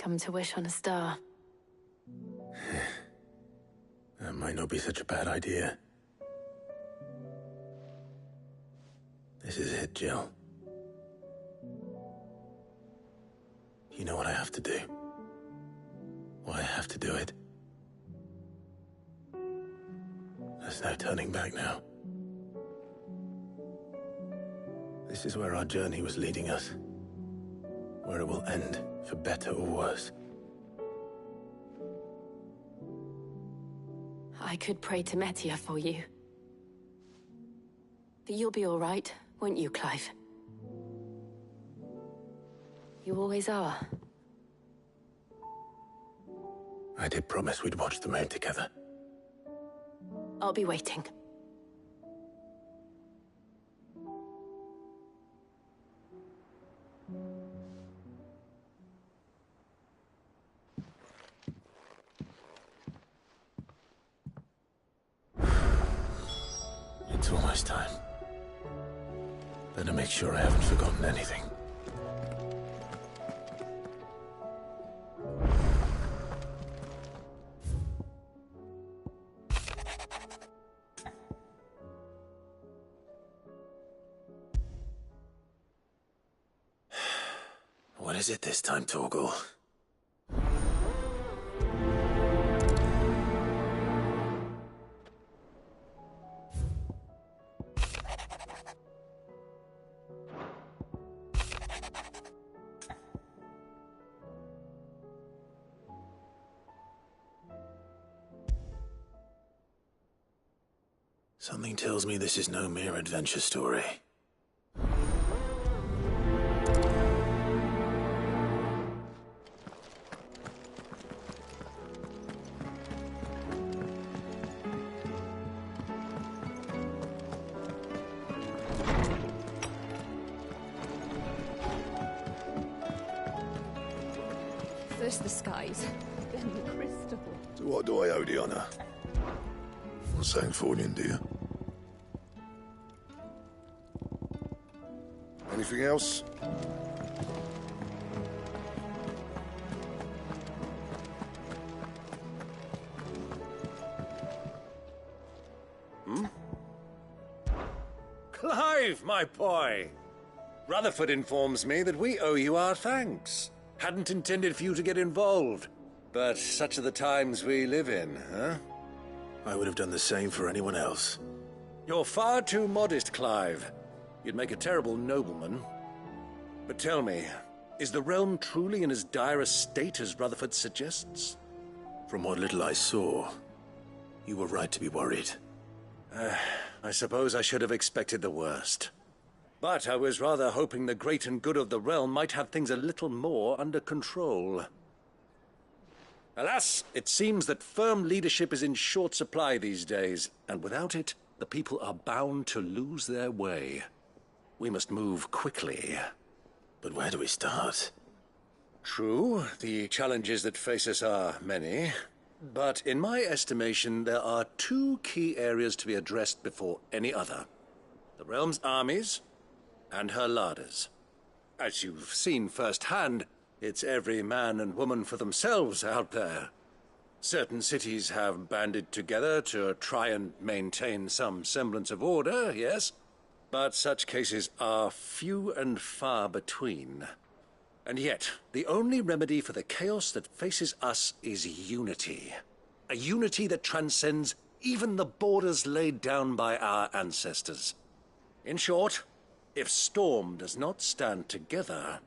Come to wish on a star. That might not be such a bad idea. This is it, Jill. You know what I have to do. Why I have to do it. There's no turning back now. This is where our journey was leading us. Where it will end, for better or worse. I could pray to Metia for you. But you'll be all right, won't you, Clive? You always are. I did promise we'd watch the moon together. I'll be waiting. It's almost time. Better make sure I haven't forgotten anything. What is it this time, Torgal? Something tells me this is no mere adventure story. First the skies, then the crystal. To what do I owe the honor? Not saying Fornian, do you? Anything else? Clive, my boy! Rutherford informs me that we owe you our thanks. Hadn't intended for you to get involved, but such are the times we live in, huh? I would have done the same for anyone else. You're far too modest, Clive. You'd make a terrible nobleman. But tell me, is the realm truly in as dire a state as Rutherford suggests? From what little I saw, you were right to be worried. I suppose I should have expected the worst. But I was rather hoping the great and good of the realm might have things a little more under control. Alas, it seems that firm leadership is in short supply these days, and without it, the people are bound to lose their way. We must move quickly. But where do we start? True, the challenges that face us are many, but in my estimation, there are two key areas to be addressed before any other. The realm's armies and her larders. As you've seen firsthand, it's every man and woman for themselves out there. Certain cities have banded together to try and maintain some semblance of order, yes, but such cases are few and far between. And yet, the only remedy for the chaos that faces us is unity. A unity that transcends even the borders laid down by our ancestors. In short, if Storm does not stand together,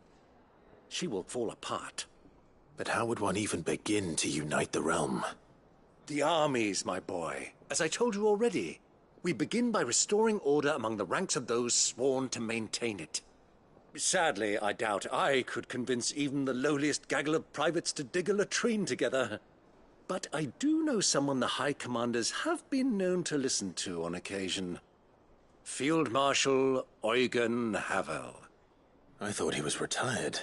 she will fall apart. But how would one even begin to unite the realm? The armies, my boy. As I told you already, we begin by restoring order among the ranks of those sworn to maintain it. Sadly, I doubt I could convince even the lowliest gaggle of privates to dig a latrine together. But I do know someone the High Commanders have been known to listen to on occasion. Field Marshal Eugen Havel. I thought he was retired.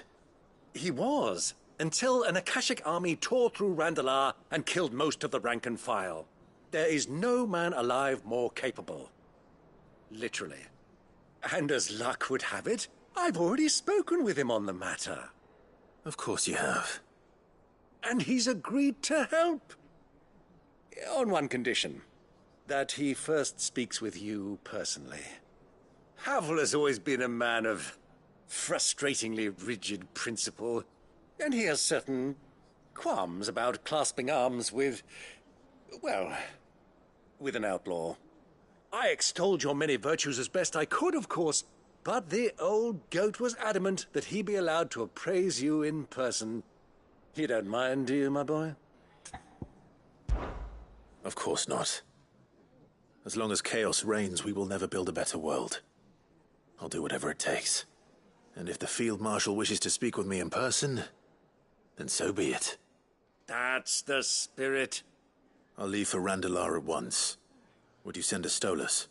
He was, until an Akashic army tore through Randalar and killed most of the rank and file. There is no man alive more capable. Literally. And as luck would have it, I've already spoken with him on the matter. Of course you have. And he's agreed to help. On one condition. That he first speaks with you personally. Havel has always been a man of frustratingly rigid principle, and he has certain qualms about clasping arms with, well, with an outlaw. I extolled your many virtues as best I could, of course, but the old goat was adamant that he be allowed to appraise you in person. You don't mind, do you, my boy? Of course not. As long as chaos reigns, we will never build a better world. I'll do whatever it takes. And if the Field Marshal wishes to speak with me in person, then so be it. That's the spirit. I'll leave for Randalar at once. Would you send a Stolas?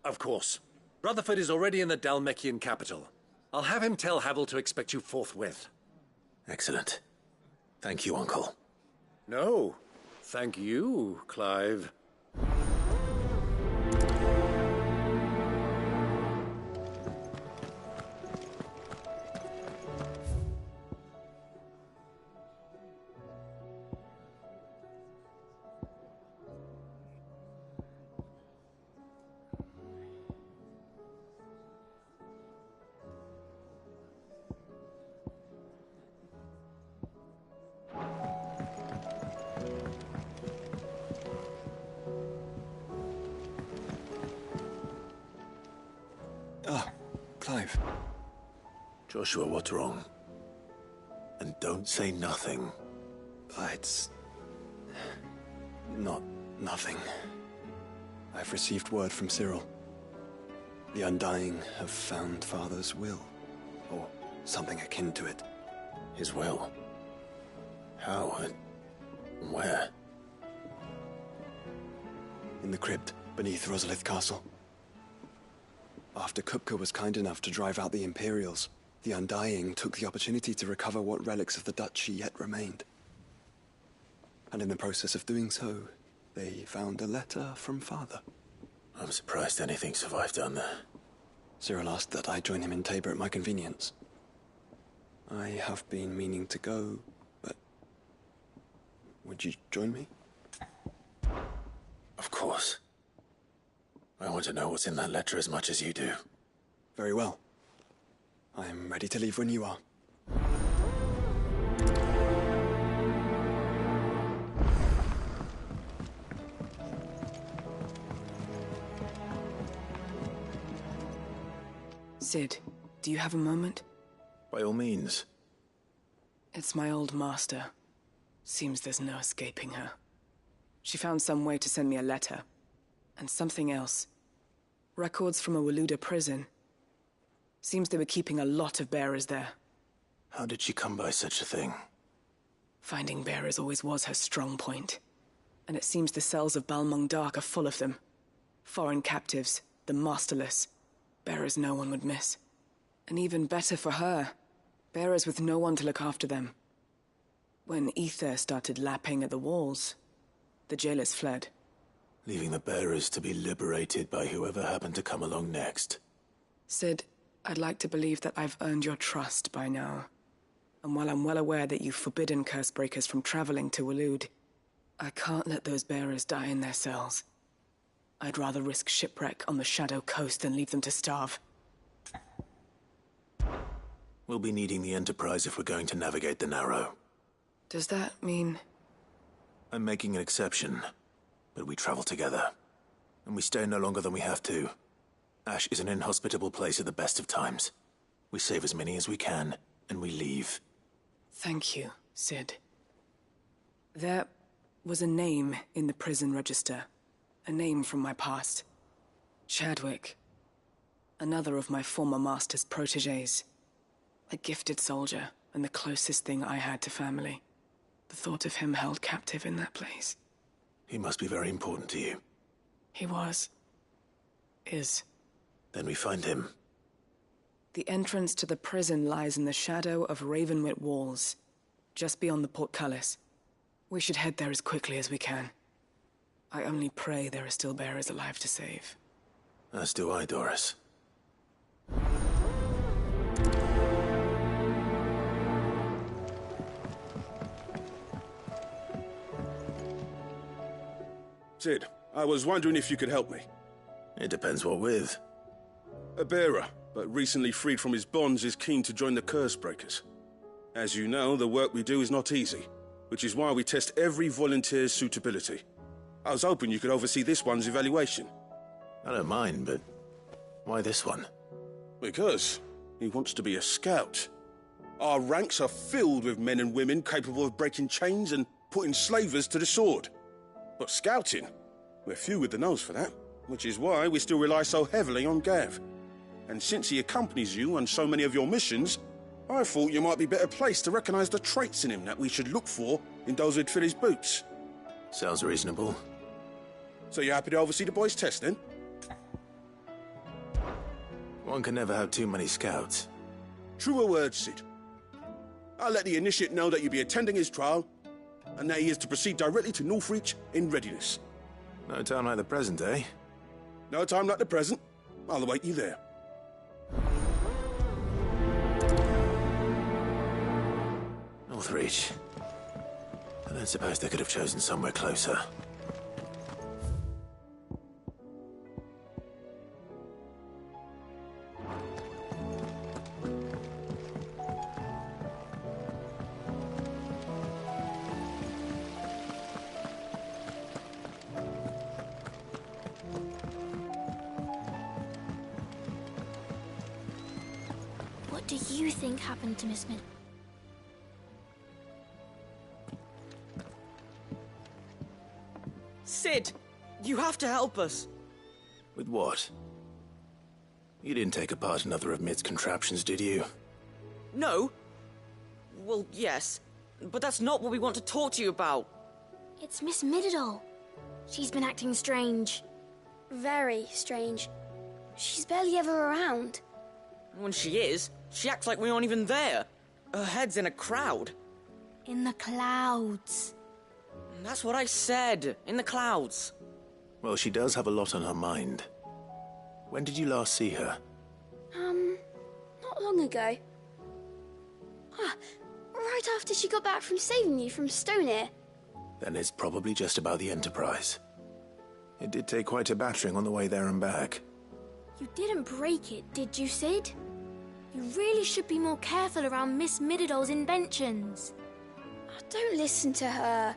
Of course. Rutherford is already in the Dalmekian capital. I'll have him tell Havel to expect you forthwith. Excellent. Thank you, Uncle. No, thank you, Clive. Clive. Joshua, what's wrong? And don't say nothing. It's... not nothing. I've received word from Cyril. The Undying have found Father's will, or something akin to it. His will? How and where? In the crypt beneath Rosalith Castle. After Kupka was kind enough to drive out the Imperials, the Undying took the opportunity to recover what relics of the Duchy yet remained. And in the process of doing so, they found a letter from Father. I'm surprised anything survived down there. Cyril asked that I join him in Tabor at my convenience. I have been meaning to go, but... would you join me? Of course. I want to know what's in that letter as much as you do. Very well. I am ready to leave when you are. Sid, do you have a moment? By all means. It's my old master. Seems there's no escaping her. She found some way to send me a letter. And something else. Records from a Waluda prison. Seems they were keeping a lot of bearers there. How did she come by such a thing? Finding bearers always was her strong point. And it seems the cells of Balmung Dark are full of them. Foreign captives, the masterless. Bearers no one would miss. And even better for her, bearers with no one to look after them. When ether started lapping at the walls, the jailers fled. Leaving the bearers to be liberated by whoever happened to come along next. Sid, I'd like to believe that I've earned your trust by now. And while I'm well aware that you've forbidden Cursebreakers from traveling to Waloed, I can't let those bearers die in their cells. I'd rather risk shipwreck on the Shadow Coast than leave them to starve. We'll be needing the Enterprise if we're going to navigate the Narrow. Does that mean... I'm making an exception. But we travel together. And we stay no longer than we have to. Ash is an inhospitable place at the best of times. We save as many as we can, and we leave. Thank you, Sid. There was a name in the prison register. A name from my past. Chadwick. Another of my former master's protégés. A gifted soldier, and the closest thing I had to family. The thought of him held captive in that place. He must be very important to you. He was. Is. Then we find him. The entrance to the prison lies in the shadow of Ravenwit Walls, just beyond the portcullis. We should head there as quickly as we can. I only pray there are still bearers alive to save. As do I, Doris. Sid, I was wondering if you could help me. It depends what with. A bearer, but recently freed from his bonds, is keen to join the Curse Breakers. As you know, the work we do is not easy, which is why we test every volunteer's suitability. I was hoping you could oversee this one's evaluation. I don't mind, but why this one? Because he wants to be a scout. Our ranks are filled with men and women capable of breaking chains and putting slavers to the sword. But scouting, we're few with the nose for that, which is why we still rely so heavily on Gav. And since he accompanies you on so many of your missions, I thought you might be better placed to recognize the traits in him that we should look for in those who'd fill his boots. Sounds reasonable. So you're happy to oversee the boys' test, then? One can never have too many scouts. Truer words, Sid. I'll let the initiate know that you'll be attending his trial, and that he is to proceed directly to Northreach in readiness. No time like the present, eh? No time like the present. I'll await you there. Northreach. I don't suppose they could have chosen somewhere closer. What do you think happened to Miss Mid? Sid, you have to help us. With what? You didn't take apart another of Mid's contraptions, did you? No. Well, yes, but that's not what we want to talk to you about. It's Miss Mididol. She's been acting strange. Very strange. She's barely ever around. When she is, she acts like we aren't even there. Her head's in a crowd. In the clouds. That's what I said, in the clouds. Well, she does have a lot on her mind. When did you last see her? Not long ago. Right after she got back from saving you from Stonear. Then it's probably just about the Enterprise. It did take quite a battering on the way there and back. You didn't break it, did you, Sid? You really should be more careful around Miss Mididol's inventions. Don't listen to her.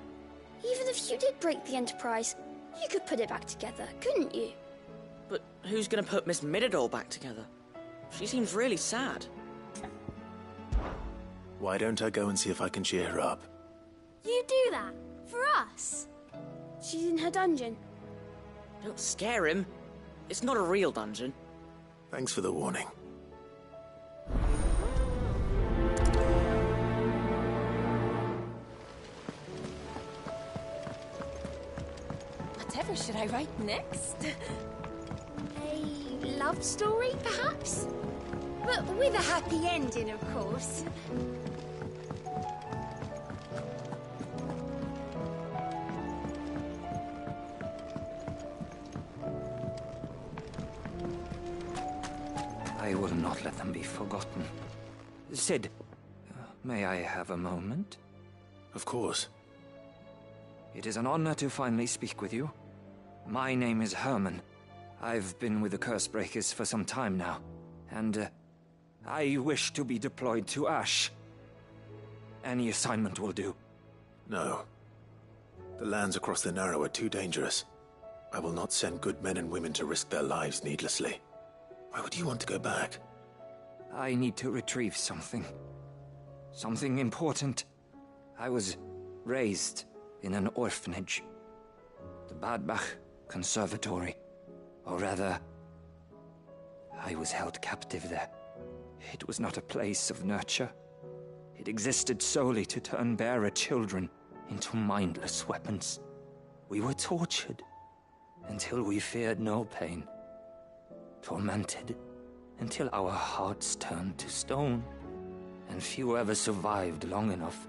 Even if you did break the Enterprise, you could put it back together, couldn't you? But who's gonna put Miss Mididol back together? She seems really sad. Why don't I go and see if I can cheer her up? You do that? For us? She's in her dungeon. Don't scare him. It's not a real dungeon. Thanks for the warning. Whatever should I write next? A love story, perhaps? But with a happy ending, of course. I will not let them be forgotten. Sid, may I have a moment? Of course. It is an honor to finally speak with you. My name is Herman. I've been with the Cursebreakers for some time now, and I wish to be deployed to Ash. Any assignment will do. No. The lands across the Narrow are too dangerous. I will not send good men and women to risk their lives needlessly. Why would you want to go back? I need to retrieve something. Something important. I was raised in an orphanage. The Badbach Conservatory. Or rather, I was held captive there. It was not a place of nurture. It existed solely to turn bearer children into mindless weapons. We were tortured until we feared no pain. Tormented until our hearts turned to stone. And few ever survived long enough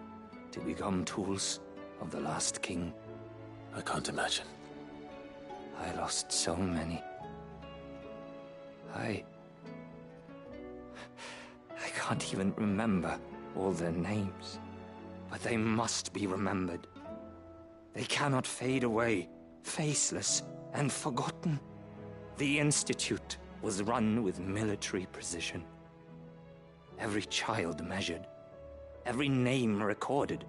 to become tools of the last king. I can't imagine. I lost so many. I can't even remember all their names. But they must be remembered. They cannot fade away faceless and forgotten. The Institute was run with military precision. Every child measured, every name recorded,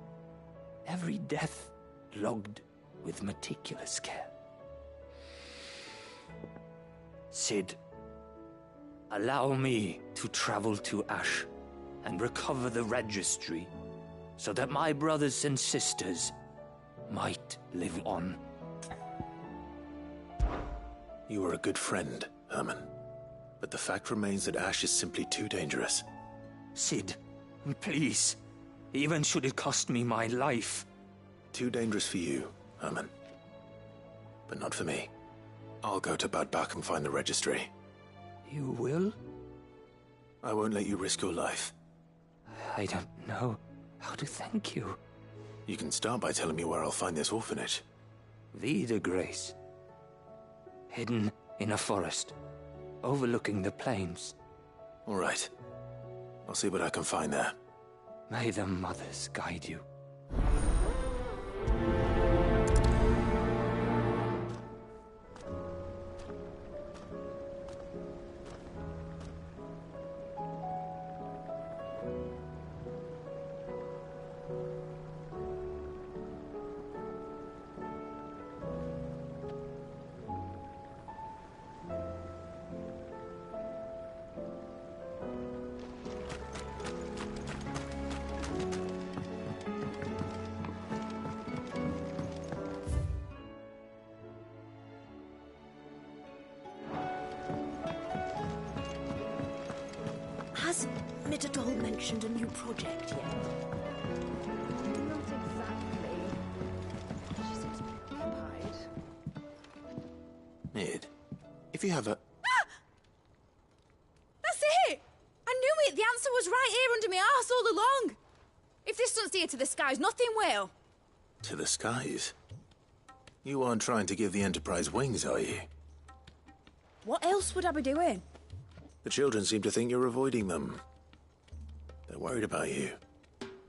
every death logged with meticulous care. Sid, allow me to travel to Ash and recover the registry so that my brothers and sisters might live on. You were a good friend, Herman. But the fact remains that Ash is simply too dangerous. Sid, please, even should it cost me my life. Too dangerous for you, Herman. But not for me. I'll go to Bad Bach and find the registry. You will? I won't let you risk your life. I don't know how to thank you. You can start by telling me where I'll find this orphanage. Vida Grace. Hidden in a forest, overlooking the plains. All right. I'll see what I can find there. May the mothers guide you. Has Mitterdol mentioned a new project yet? Not exactly. She seems preoccupied. Mid, if you have a... That's it! I knew it! The answer was right here under my arse all along! If this doesn't steer to the skies, nothing will! To the skies? You aren't trying to give the Enterprise wings, are you? What else would I be doing? The children seem to think you're avoiding them. They're worried about you.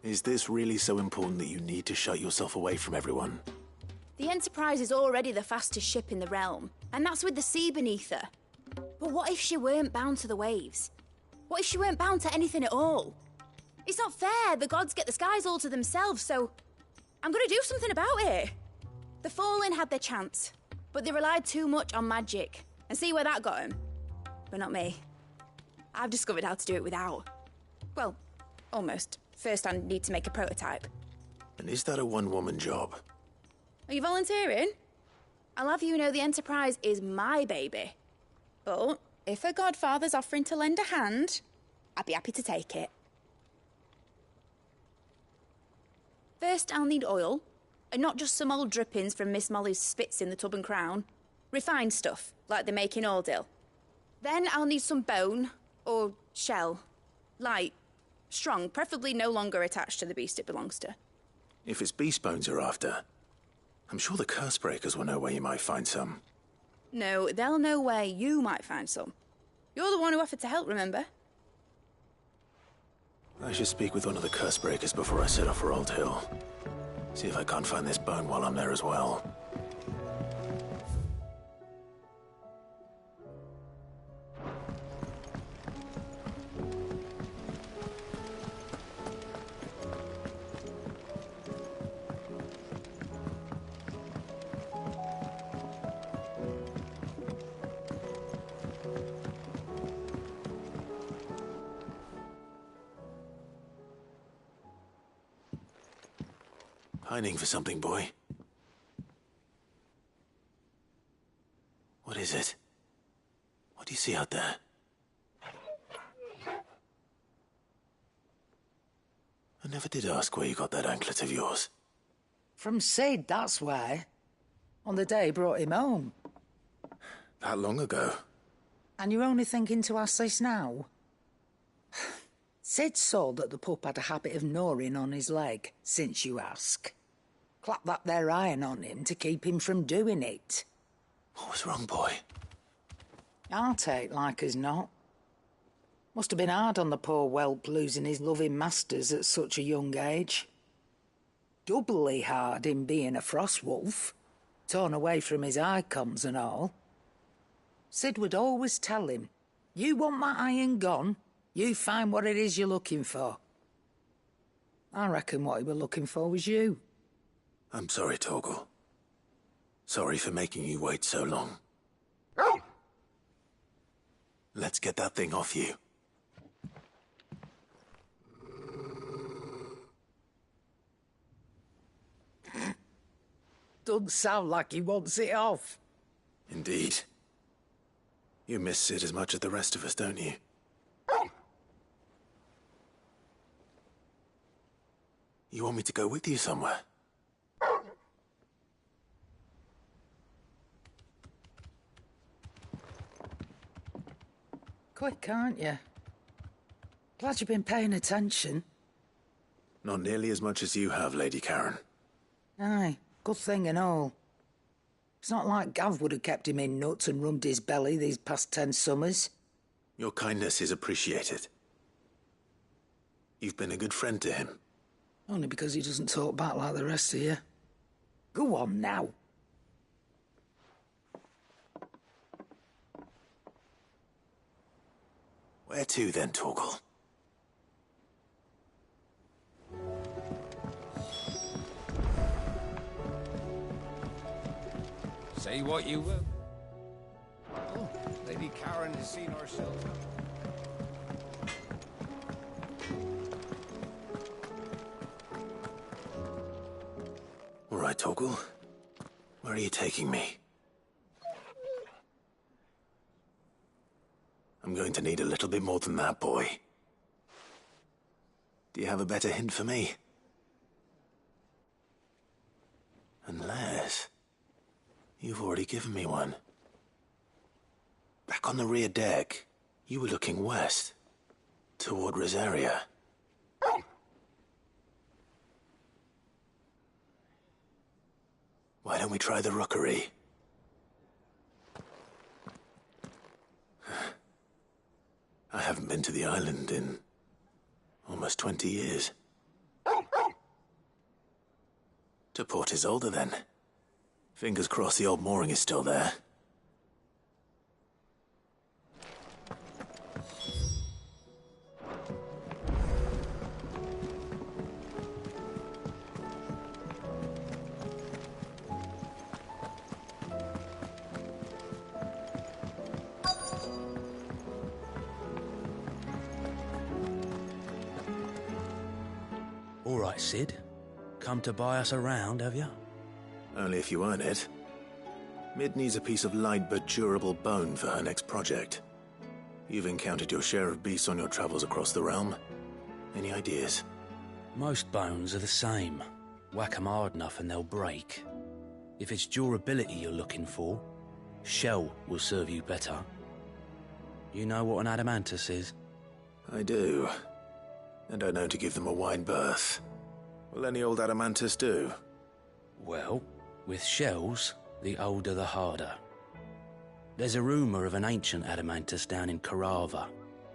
Is this really so important that you need to shut yourself away from everyone? The Enterprise is already the fastest ship in the realm, and that's with the sea beneath her. But what if she weren't bound to the waves? What if she weren't bound to anything at all? It's not fair. The gods get the skies all to themselves, so I'm gonna do something about it. The Fallen had their chance, but they relied too much on magic. And see where that got them? But not me. I've discovered how to do it without. Well, almost. First I need to make a prototype. And is that a one-woman job? Are you volunteering? I'll have you know the Enterprise is my baby. But if a godfather's offering to lend a hand, I'd be happy to take it. First I'll need oil, and not just some old drippings from Miss Molly's spits in the Tub and Crown. Refined stuff, like they make in Ordill. Then I'll need some bone, or shell. Light, strong, preferably no longer attached to the beast it belongs to. If it's beast bones you're after, I'm sure the curse breakers will know where you might find some. No, they'll know where you might find some. You're the one who offered to help, remember? I should speak with one of the curse breakers before I set off for Old Hill. See if I can't find this bone while I'm there as well. Pining for something, boy. What is it? What do you see out there? I never did ask where you got that anklet of yours. From Sid, that's why. On the day he brought him home. That long ago? And you're only thinking to ask this now? Sid saw that the pup had a habit of gnawing on his leg, since you ask. Clap that there iron on him to keep him from doing it. What was wrong, boy? I'll take like as not. Must have been hard on the poor whelp losing his loving masters at such a young age. Doubly hard in being a frost wolf. torn away from his icons and all. Sid would always tell him, you want that iron gone, you find what it is you're looking for. I reckon what he was looking for was you. I'm sorry, Torgal. Sorry for making you wait so long. Let's get that thing off you. Doesn't sound like he wants it off. Indeed. You miss Sid as much as the rest of us, don't you? You want me to go with you somewhere? Quick, aren't you? Glad you've been paying attention. Not nearly as much as you have, Lady Karen. Aye, good thing and all. It's not like Gav would have kept him in nuts and rubbed his belly these past 10 summers. Your kindness is appreciated. You've been a good friend to him. Only because he doesn't talk back like the rest of you. Go on now. Where to then, Torgal? Say what you will. Oh, Lady Karen has seen herself. All right, Torgal. Where are you taking me? I'm going to need a little bit more than that, boy. Do you have a better hint for me? Unless... you've already given me one. Back on the rear deck, you were looking west, toward Rosaria. Why don't we try the rookery? I haven't been to the island in almost 20 years. To Port Isolde, then. Fingers crossed the old mooring is still there. All right, Sid. Come to buy us around, have you? Only if you earn it. Mid needs a piece of light but durable bone for her next project. You've encountered your share of beasts on your travels across the realm. Any ideas? Most bones are the same. Whack 'em hard enough and they'll break. If it's durability you're looking for, shell will serve you better. You know what an adamantus is? I do. And I know to give them a wide berth. Will any old adamantus do? Well, with shells, the older the harder. There's a rumour of an ancient adamantus down in Karava,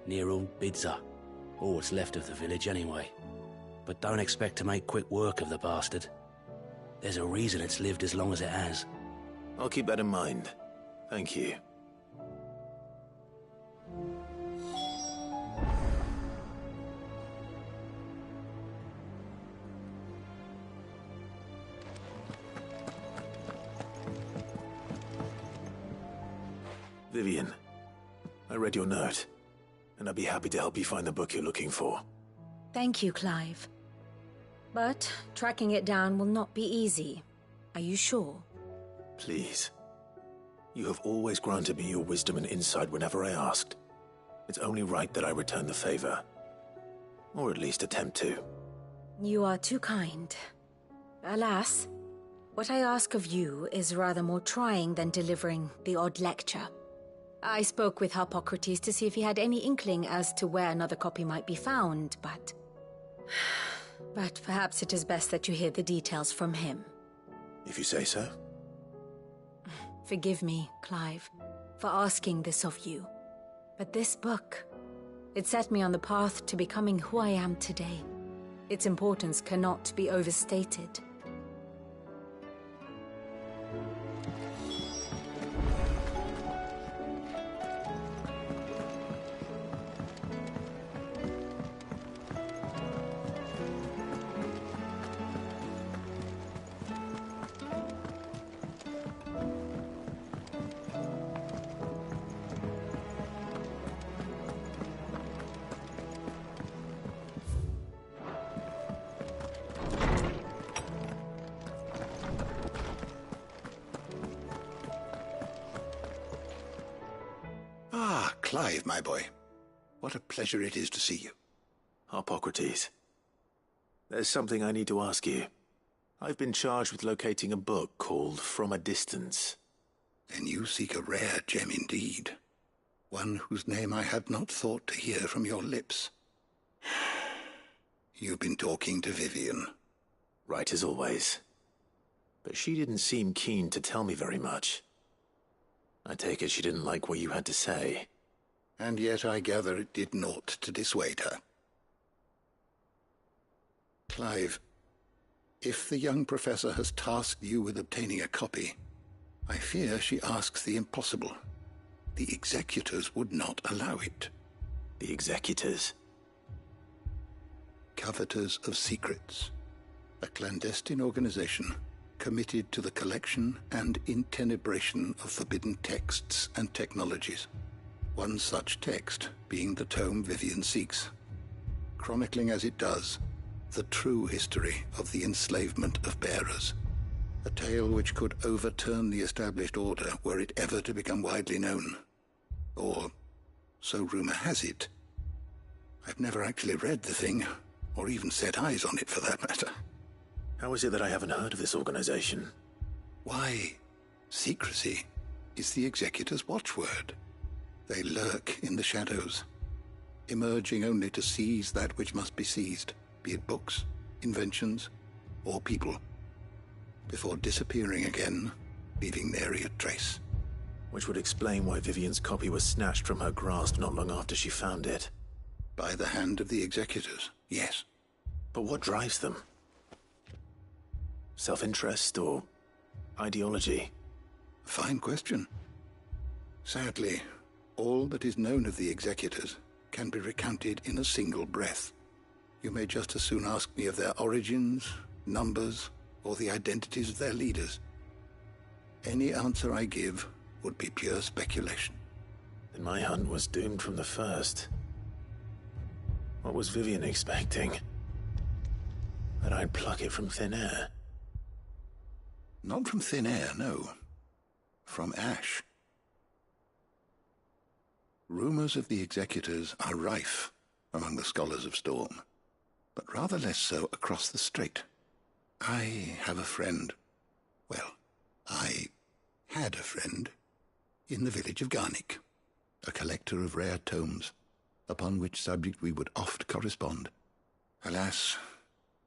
near Old Bidza, or what's left of the village anyway. But don't expect to make quick work of the bastard. There's a reason it's lived as long as it has. I'll keep that in mind. Thank you. Vivian, I read your note, and I'd be happy to help you find the book you're looking for. Thank you, Clive. But tracking it down will not be easy. Are you sure? Please. You have always granted me your wisdom and insight whenever I asked. It's only right that I return the favor. Or at least attempt to. You are too kind. Alas, what I ask of you is rather more trying than delivering the odd lecture. I spoke with Harpocrates to see if he had any inkling as to where another copy might be found, but perhaps it is best that you hear the details from him. If you say so. Forgive me, Clive, for asking this of you. But this book, it set me on the path to becoming who I am today. Its importance cannot be overstated. Clive, my boy. What a pleasure it is to see you. Hippocrates. There's something I need to ask you. I've been charged with locating a book called From a Distance. Then you seek a rare gem indeed. One whose name I had not thought to hear from your lips. You've been talking to Vivian. Right as always. But she didn't seem keen to tell me very much. I take it she didn't like what you had to say. And yet I gather it did naught to dissuade her. Clive, if the young professor has tasked you with obtaining a copy, I fear she asks the impossible. The executors would not allow it. The executors? Coveters of Secrets. A clandestine organization committed to the collection and intenebration of forbidden texts and technologies. One such text being the tome Vivian seeks, chronicling as it does the true history of the enslavement of bearers. A tale which could overturn the established order were it ever to become widely known. Or, so rumor has it. I've never actually read the thing, or even set eyes on it for that matter. How is it that I haven't heard of this organization? Why, secrecy is the executor's watchword. They lurk in the shadows, emerging only to seize that which must be seized, be it books, inventions, or people, before disappearing again, leaving nary a trace. Which would explain why Vivian's copy was snatched from her grasp not long after she found it. By the hand of the executors, yes. But what drives them? Self-interest or ideology? Fine question. Sadly, all that is known of the executors can be recounted in a single breath. You may just as soon ask me of their origins, numbers, or the identities of their leaders. Any answer I give would be pure speculation. Then my hunt was doomed from the first. What was Vivian expecting? That I'd pluck it from thin air? Not from thin air, no. From ash. Rumors of the executors are rife among the scholars of Storm, but rather less so across the strait. I have a friend. Well, I had a friend in the village of Garnick, a collector of rare tomes, upon which subject we would oft correspond. Alas,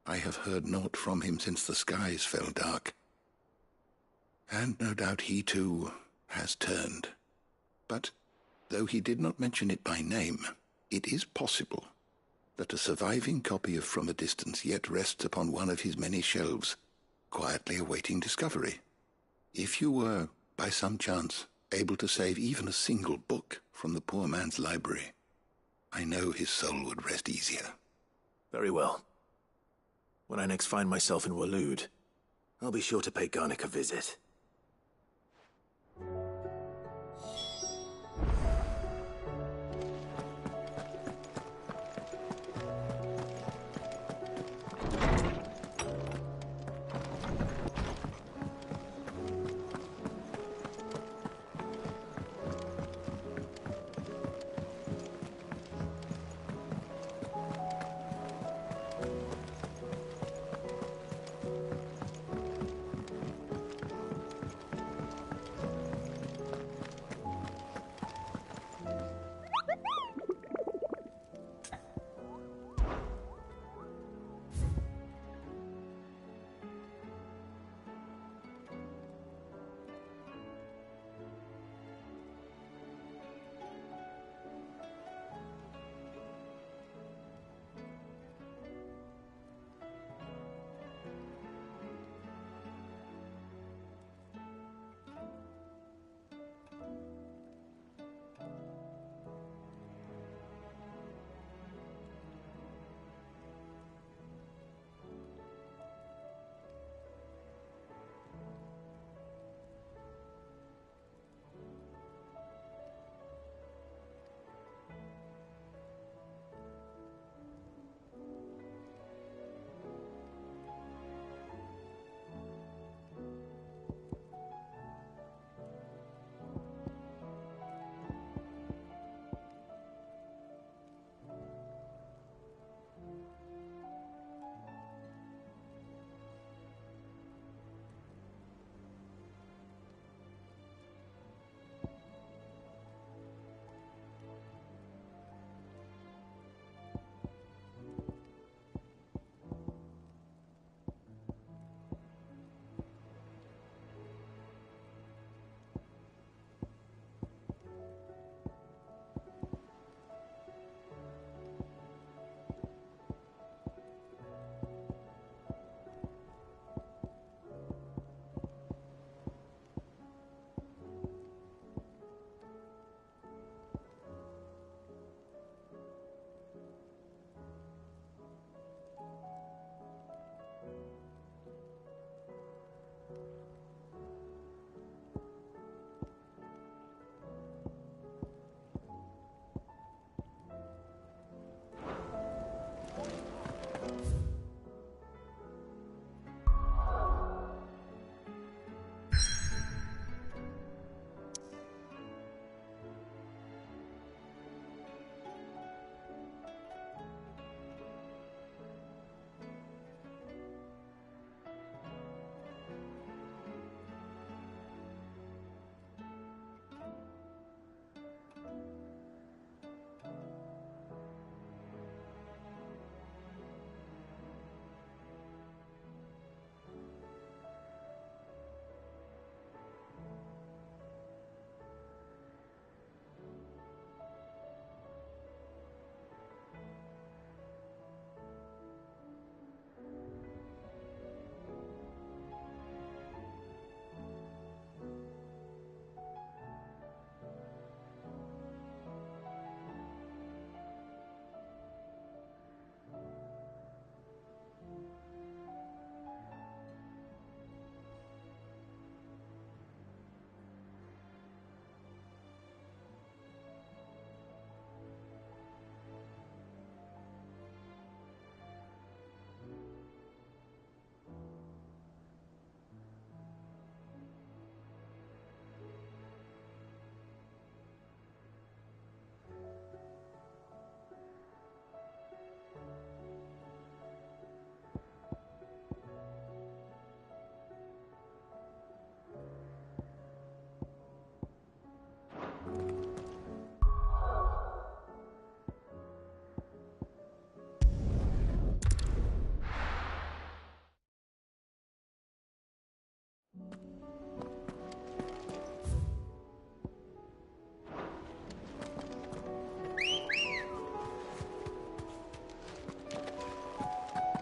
I have heard naught from him since the skies fell dark. And no doubt he, too, has turned. But, though he did not mention it by name, it is possible that a surviving copy of From a Distance yet rests upon one of his many shelves, quietly awaiting discovery. If you were, by some chance, able to save even a single book from the poor man's library, I know his soul would rest easier. Very well. When I next find myself in Waloed, I'll be sure to pay Garnick a visit.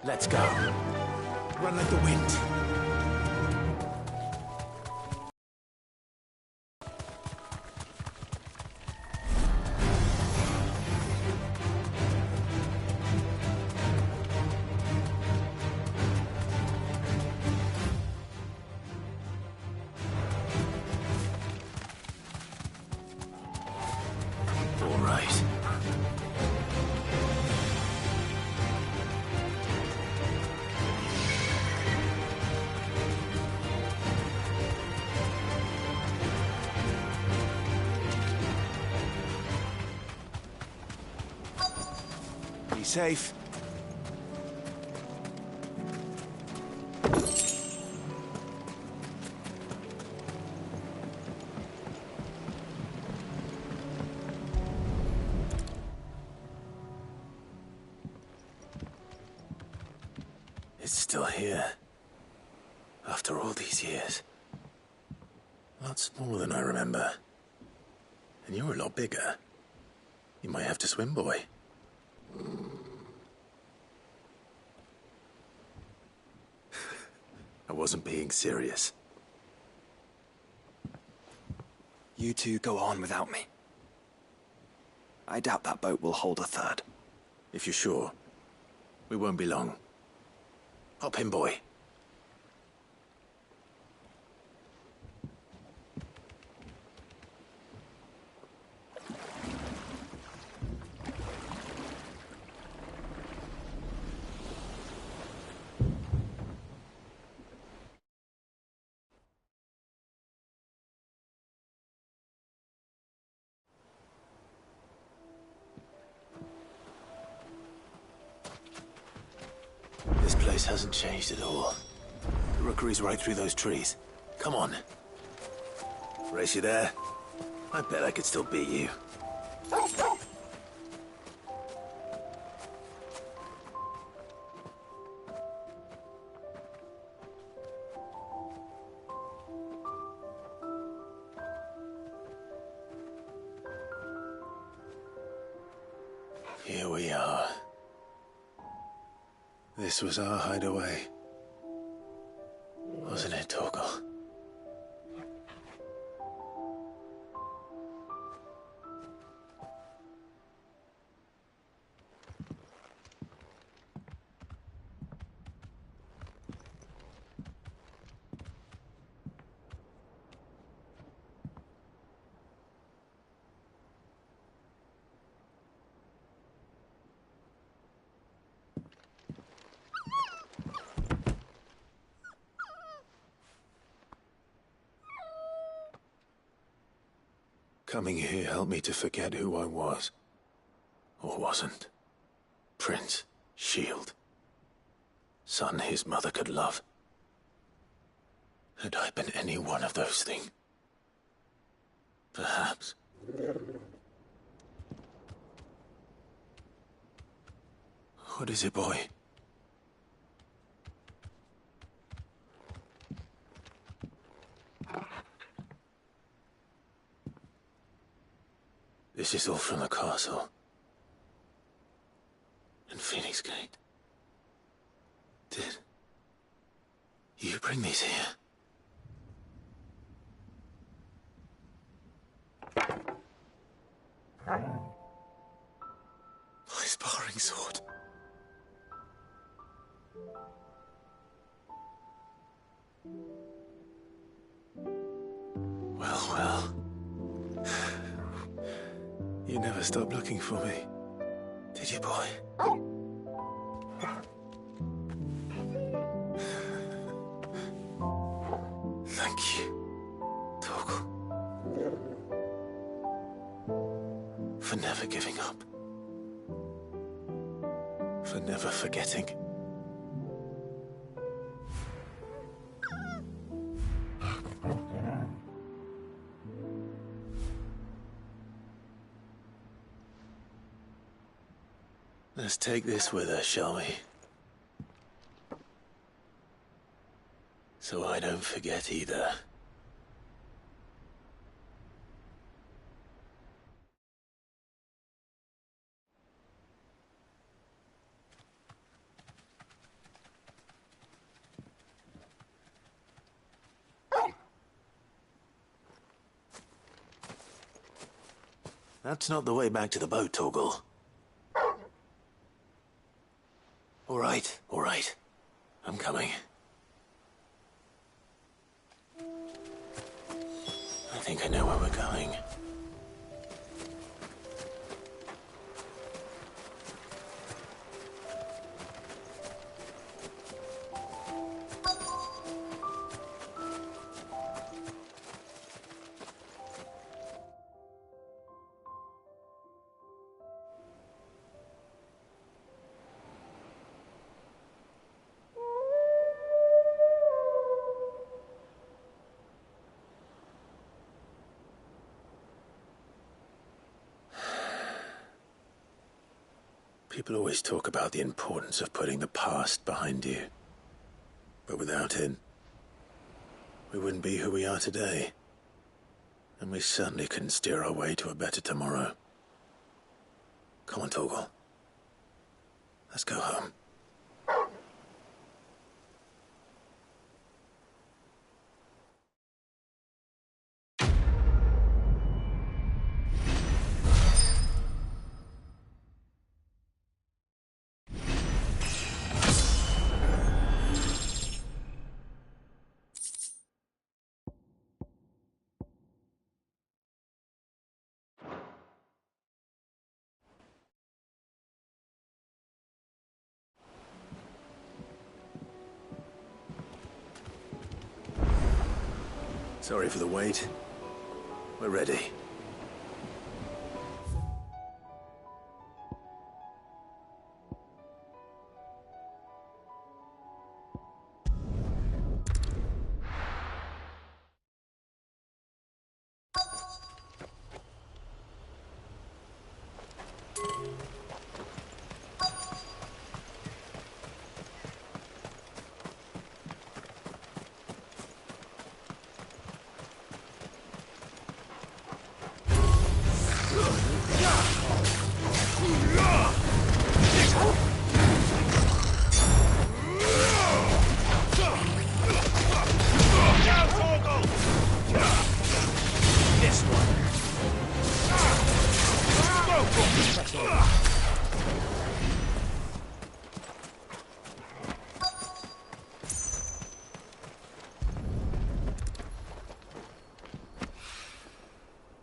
Let's go. Run like the wind. All right. Be safe. It's still here. After all these years. A lot smaller than I remember. And you're a lot bigger. You might have to swim, boy. I wasn't being serious. You two go on without me. I doubt that boat will hold a third. If you're sure, we won't be long. Hop in, boy. This place hasn't changed at all. The rookery's right through those trees. Come on. Race you there? I bet I could still beat you. Here we are. This was our hideaway. Wasn't it, Torgal? Coming here helped me to forget who I was. Or wasn't. Prince, shield. Son his mother could love. Had I been any one of those things? Perhaps. What is it, boy? This is all from the castle. And Phoenix Gate. Did you bring these here? My sparring sword. Well, well. You never stopped looking for me, did you, boy? Thank you, Torgal. For never giving up. For never forgetting. Let's take this with us, shall we? So I don't forget either. That's not the way back to the boat, Torgal. All right, all right. I'm coming. I think I know where we're going. People always talk about the importance of putting the past behind you. But without it, we wouldn't be who we are today. And we certainly couldn't steer our way to a better tomorrow. Come on, Torgal. Let's go home. Sorry for the wait. We're ready.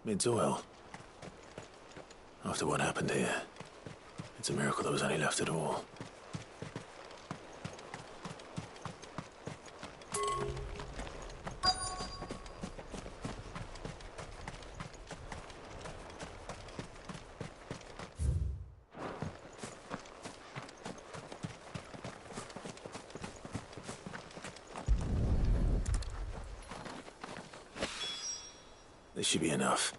It's oil. After what happened here, it's a miracle there was any left at all. This should be enough.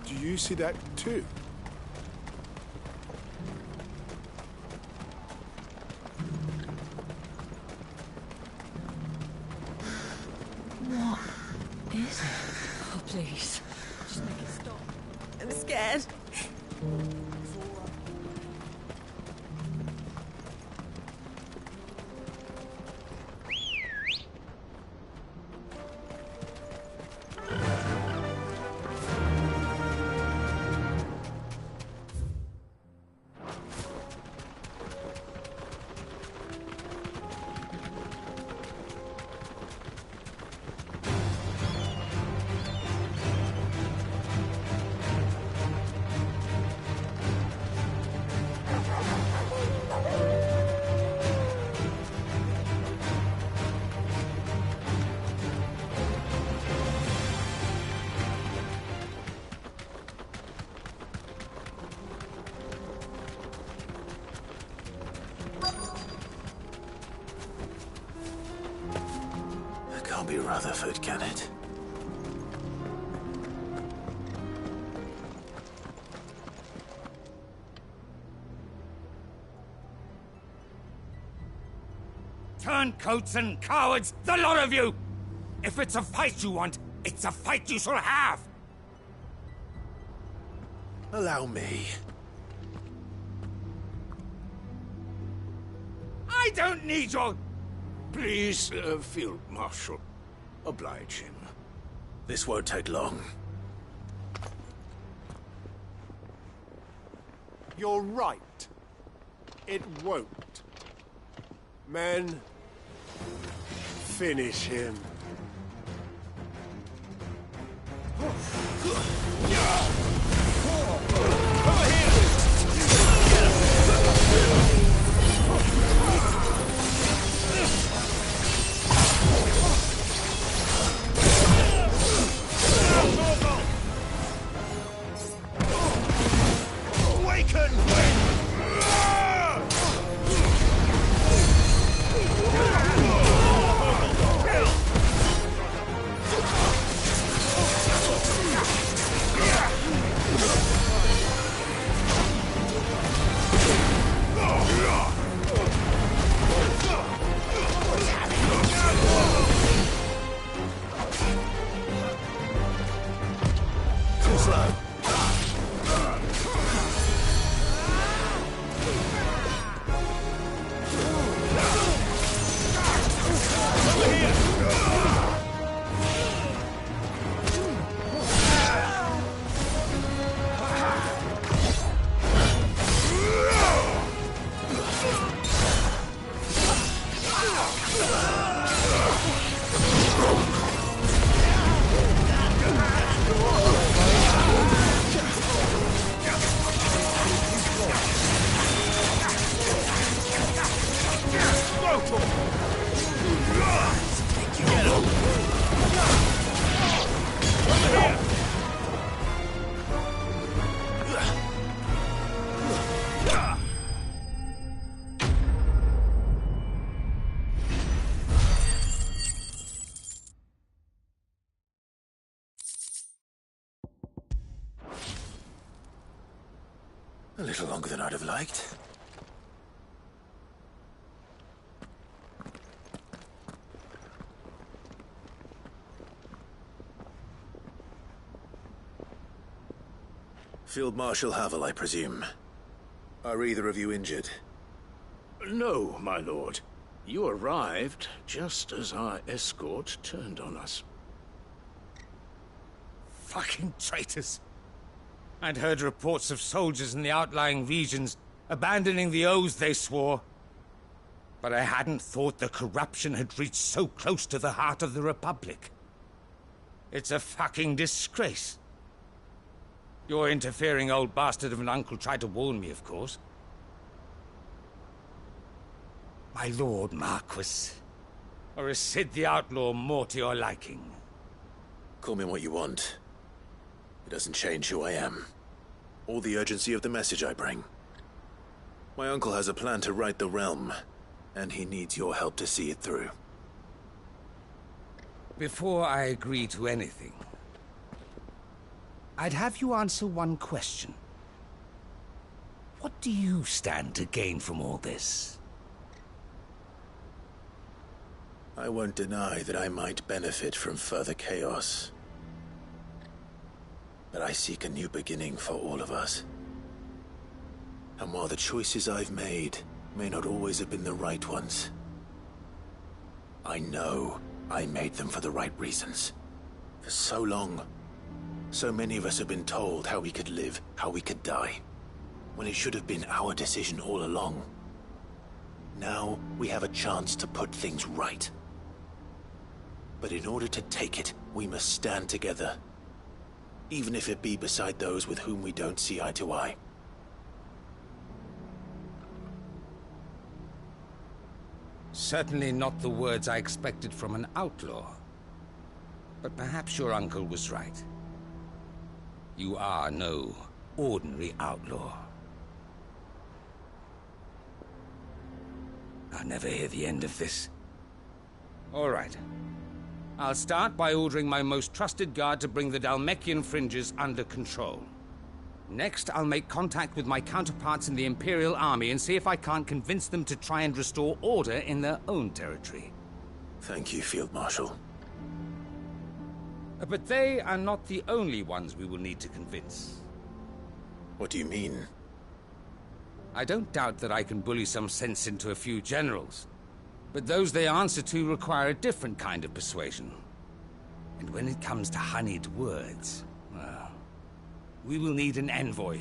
Do you see that too? What is it? Oh, please. Just make it stop. I'm scared. be Rutherford, can it? Turncoats and cowards, the lot of you! If it's a fight you want, it's a fight you shall have! Allow me. I don't need your... Please, Field Marshal, oblige him. This won't take long. You're right. It won't. Men, finish him. A little longer than I'd have liked. Field Marshal Havel, I presume. Are either of you injured? No, my lord. You arrived just as our escort turned on us. Fucking traitors. I'd heard reports of soldiers in the outlying regions abandoning the oaths they swore. But I hadn't thought the corruption had reached so close to the heart of the Republic. It's a fucking disgrace. Your interfering old bastard of an uncle tried to warn me, of course. My lord Marquis. Or is Sid the Outlaw more to your liking? Call me what you want. It doesn't change who I am, or the urgency of the message I bring. My uncle has a plan to right the realm, and he needs your help to see it through. Before I agree to anything, I'd have you answer one question. What do you stand to gain from all this? I won't deny that I might benefit from further chaos. But I seek a new beginning for all of us. And while the choices I've made may not always have been the right ones, I know I made them for the right reasons. For so long, so many of us have been told how we could live, how we could die, when it should have been our decision all along. Now we have a chance to put things right. But in order to take it, we must stand together. Even if it be beside those with whom we don't see eye to eye. Certainly not the words I expected from an outlaw. But perhaps your uncle was right. You are no ordinary outlaw. I'll never hear the end of this. All right. I'll start by ordering my most trusted guard to bring the Dalmekian fringes under control. Next, I'll make contact with my counterparts in the Imperial Army and see if I can't convince them to try and restore order in their own territory. Thank you, Field Marshal. But they are not the only ones we will need to convince. What do you mean? I don't doubt that I can bully some sense into a few generals, but those they answer to require a different kind of persuasion. And when it comes to honeyed words, well, we will need an envoy.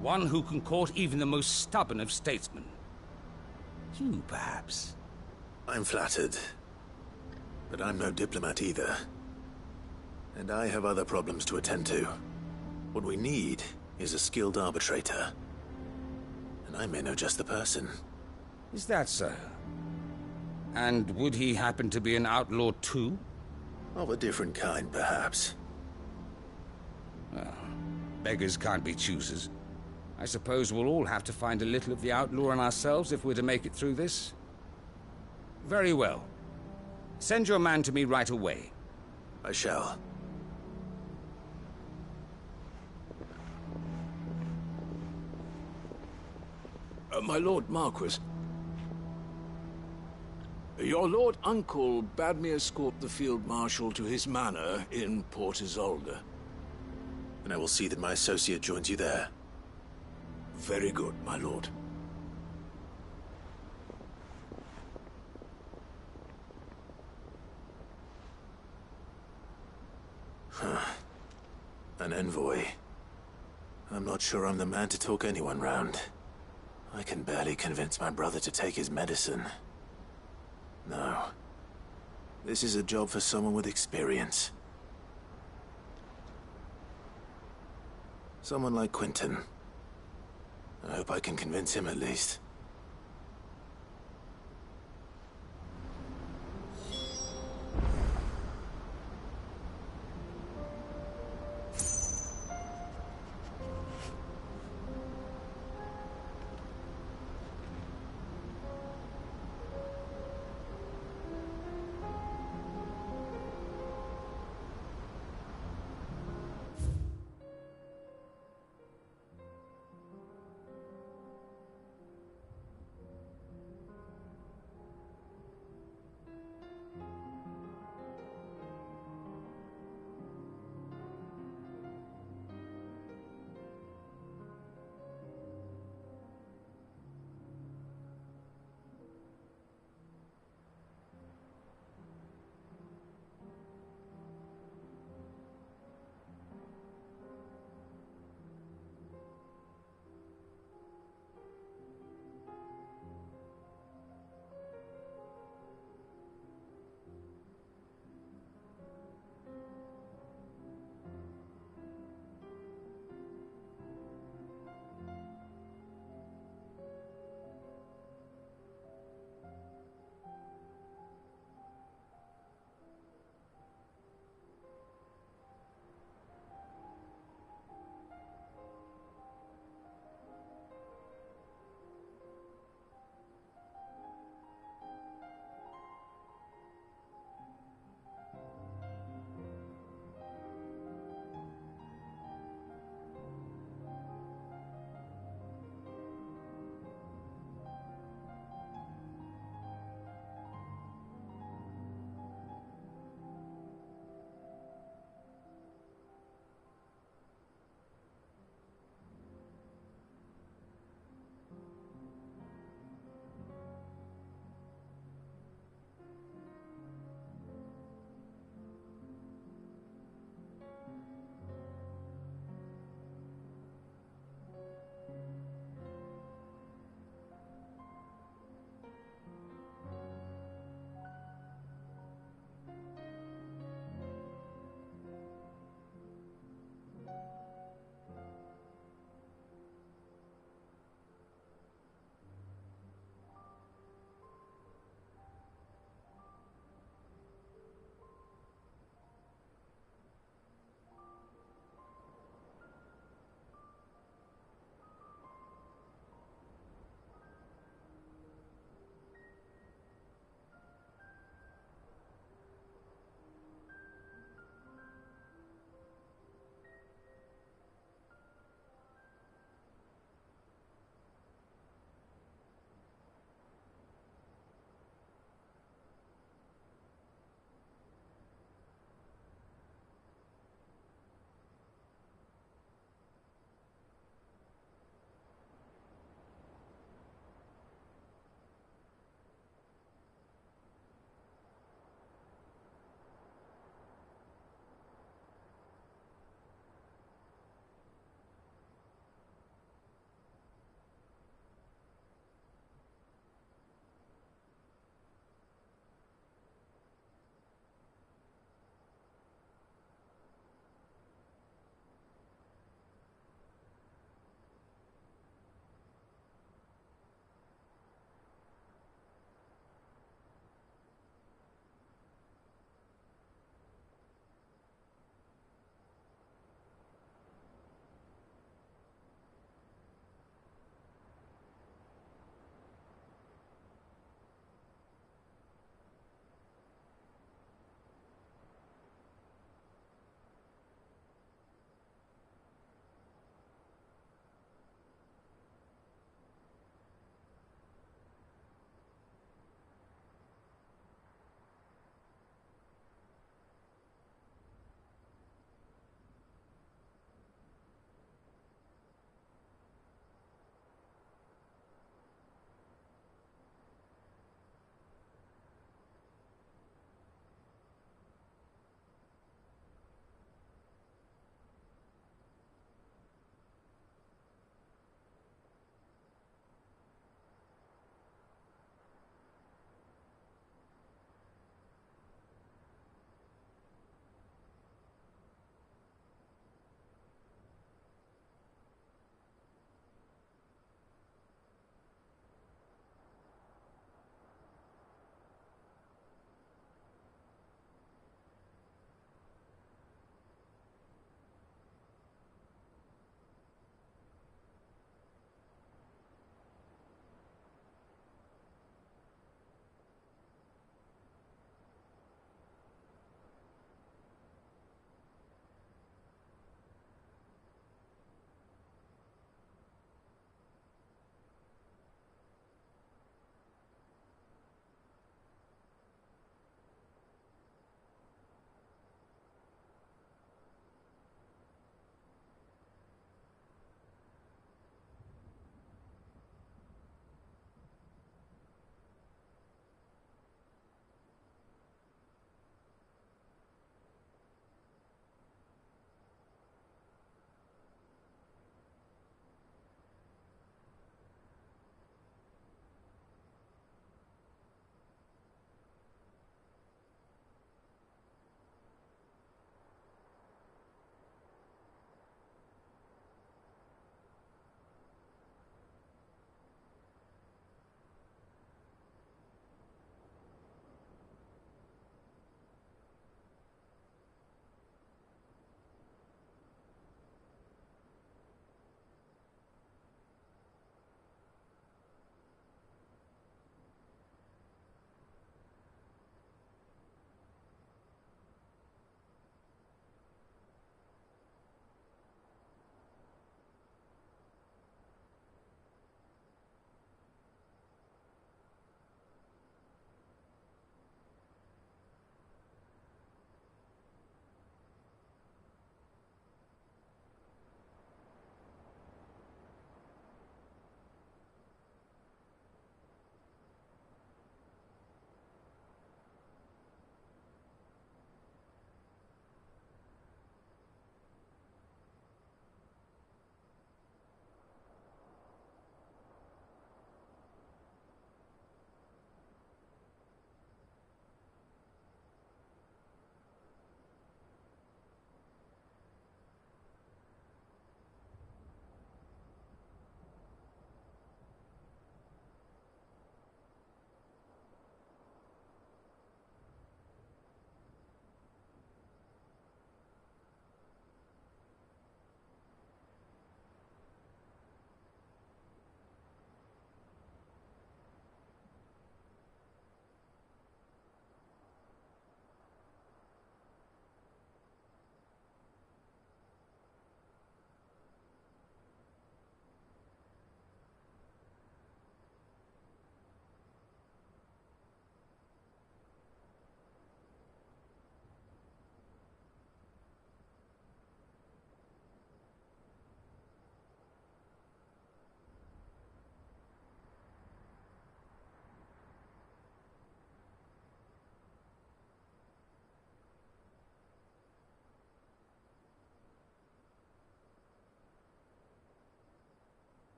One who can court even the most stubborn of statesmen. You, perhaps. I'm flattered. But I'm no diplomat either. And I have other problems to attend to. What we need is a skilled arbitrator. And I may know just the person. Is that so? And would he happen to be an outlaw too? Of a different kind, perhaps. Well, beggars can't be choosers. I suppose we'll all have to find a little of the outlaw in ourselves if we're to make it through this. Very well. Send your man to me right away. I shall. My Lord Marquis. Your Lord Uncle bade me escort the Field Marshal to his manor in Port Isolde. And I will see that my associate joins you there. Very good, my lord. An envoy. I'm not sure I'm the man to talk anyone round. I can barely convince my brother to take his medicine. No. This is a job for someone with experience. Someone like Quentin. I hope I can convince him at least.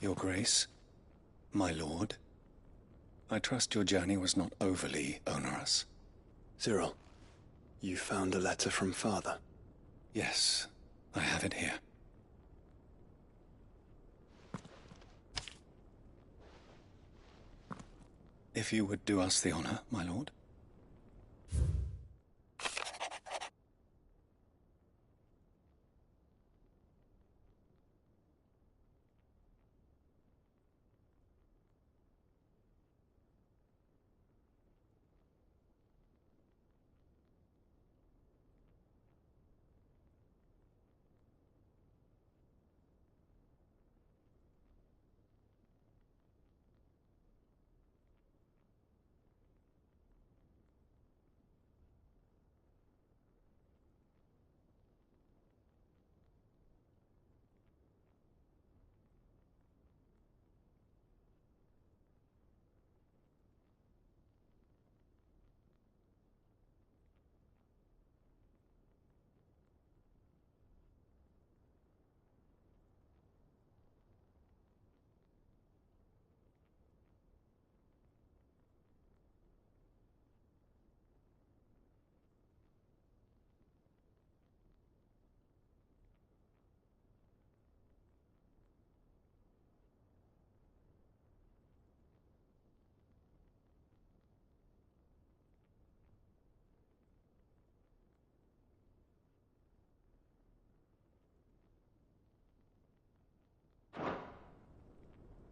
Your Grace, my lord, I trust your journey was not overly onerous. Cyril, you found a letter from Father? Yes, I have it here. If you would do us the honor, my lord.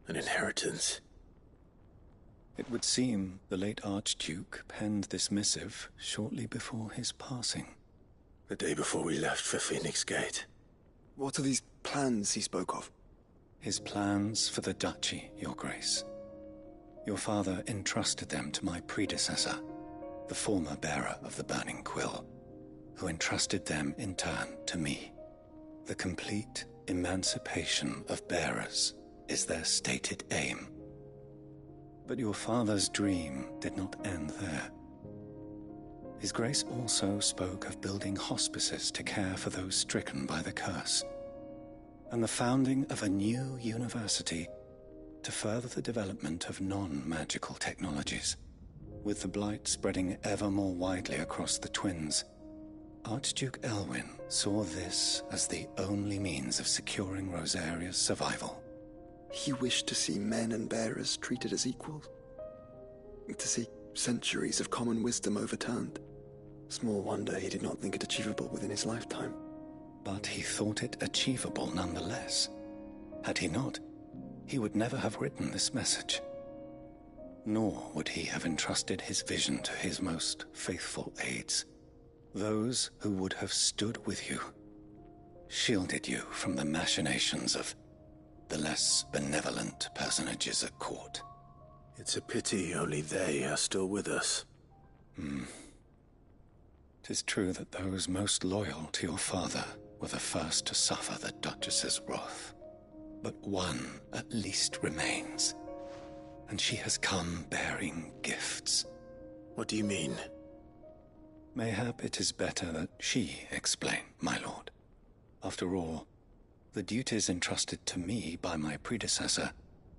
An inheritance. It would seem the late Archduke penned this missive shortly before his passing. The day before we left for Phoenix Gate. What are these plans he spoke of? His plans for the duchy, Your Grace. Your father entrusted them to my predecessor, the former bearer of the Burning Quill, who entrusted them in turn to me. The complete emancipation of bearers is their stated aim. But your father's dream did not end there. His Grace also spoke of building hospices to care for those stricken by the curse, and the founding of a new university to further the development of non-magical technologies. With the blight spreading ever more widely across the twins, Archduke Elwyn saw this as the only means of securing Rosaria's survival. He wished to see men and bearers treated as equals. To see centuries of common wisdom overturned. Small wonder he did not think it achievable within his lifetime. But he thought it achievable nonetheless. Had he not, he would never have written this message. Nor would he have entrusted his vision to his most faithful aides. Those who would have stood with you, shielded you from the machinations of the less benevolent personages at court. It's a pity only they are still with us. 'Tis true that those most loyal to your father were the first to suffer the Duchess's wrath. But one at least remains, and she has come bearing gifts. What do you mean? Mayhap it is better that she explain, my lord. After all, the duties entrusted to me by my predecessor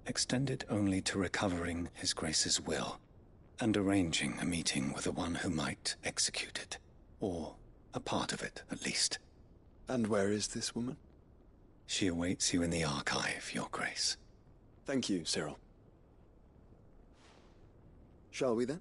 extended only to recovering His Grace's will and arranging a meeting with the one who might execute it, or a part of it, at least. And where is this woman? She awaits you in the archive, Your Grace. Thank you, Cyril. Shall we then?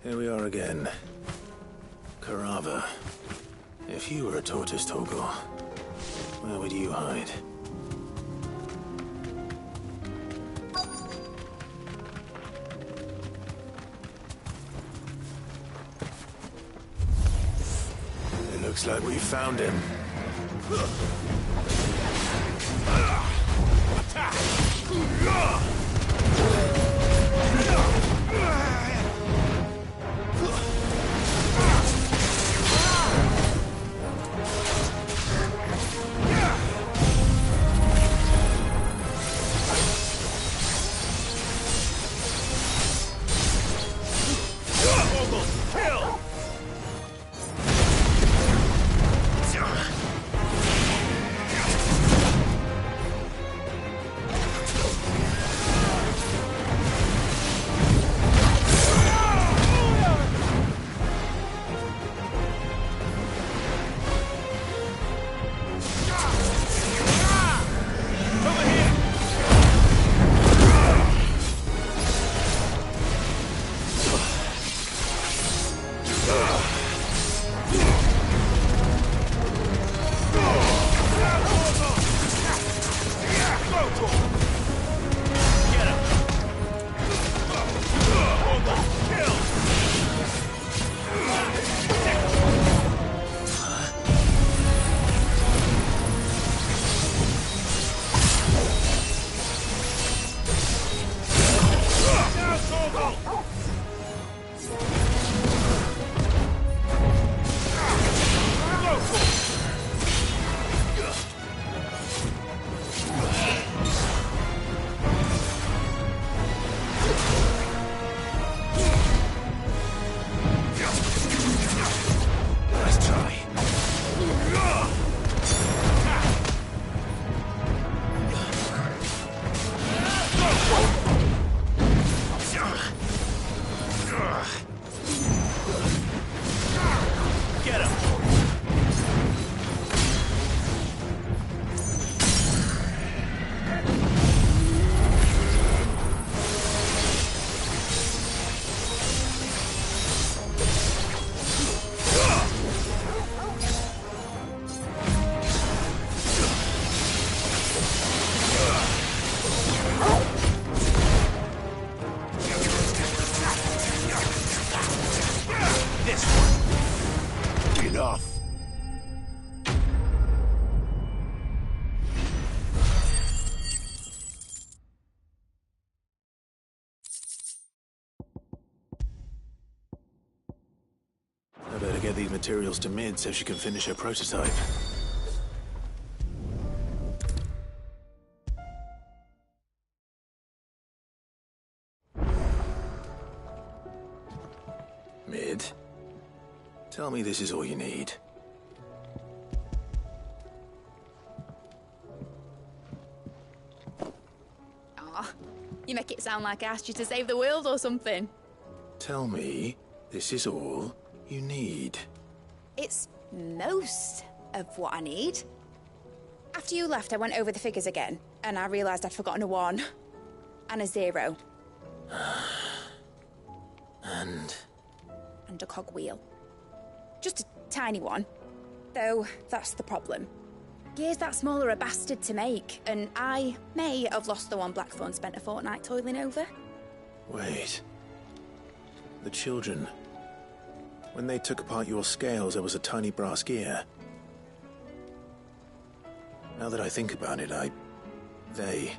Here we are again. Carava. If you were a tortoise, Torgor, where would you hide? It looks like we found him. I better get these materials to Mid so she can finish her prototype. Mid, tell me this is all you need. Aw, you make it sound like I asked you to save the world or something. Tell me this is all you need. It's most of what I need. After you left, I went over the figures again, and I realised I'd forgotten a 1 and a 0. And a cogwheel. Just a tiny one. Though, that's the problem. Gears that small are a bastard to make, and I may have lost the one Blackthorn spent a fortnight toiling over. Wait. The children. When they took apart your scales, there was a tiny brass gear. Now that I think about it, they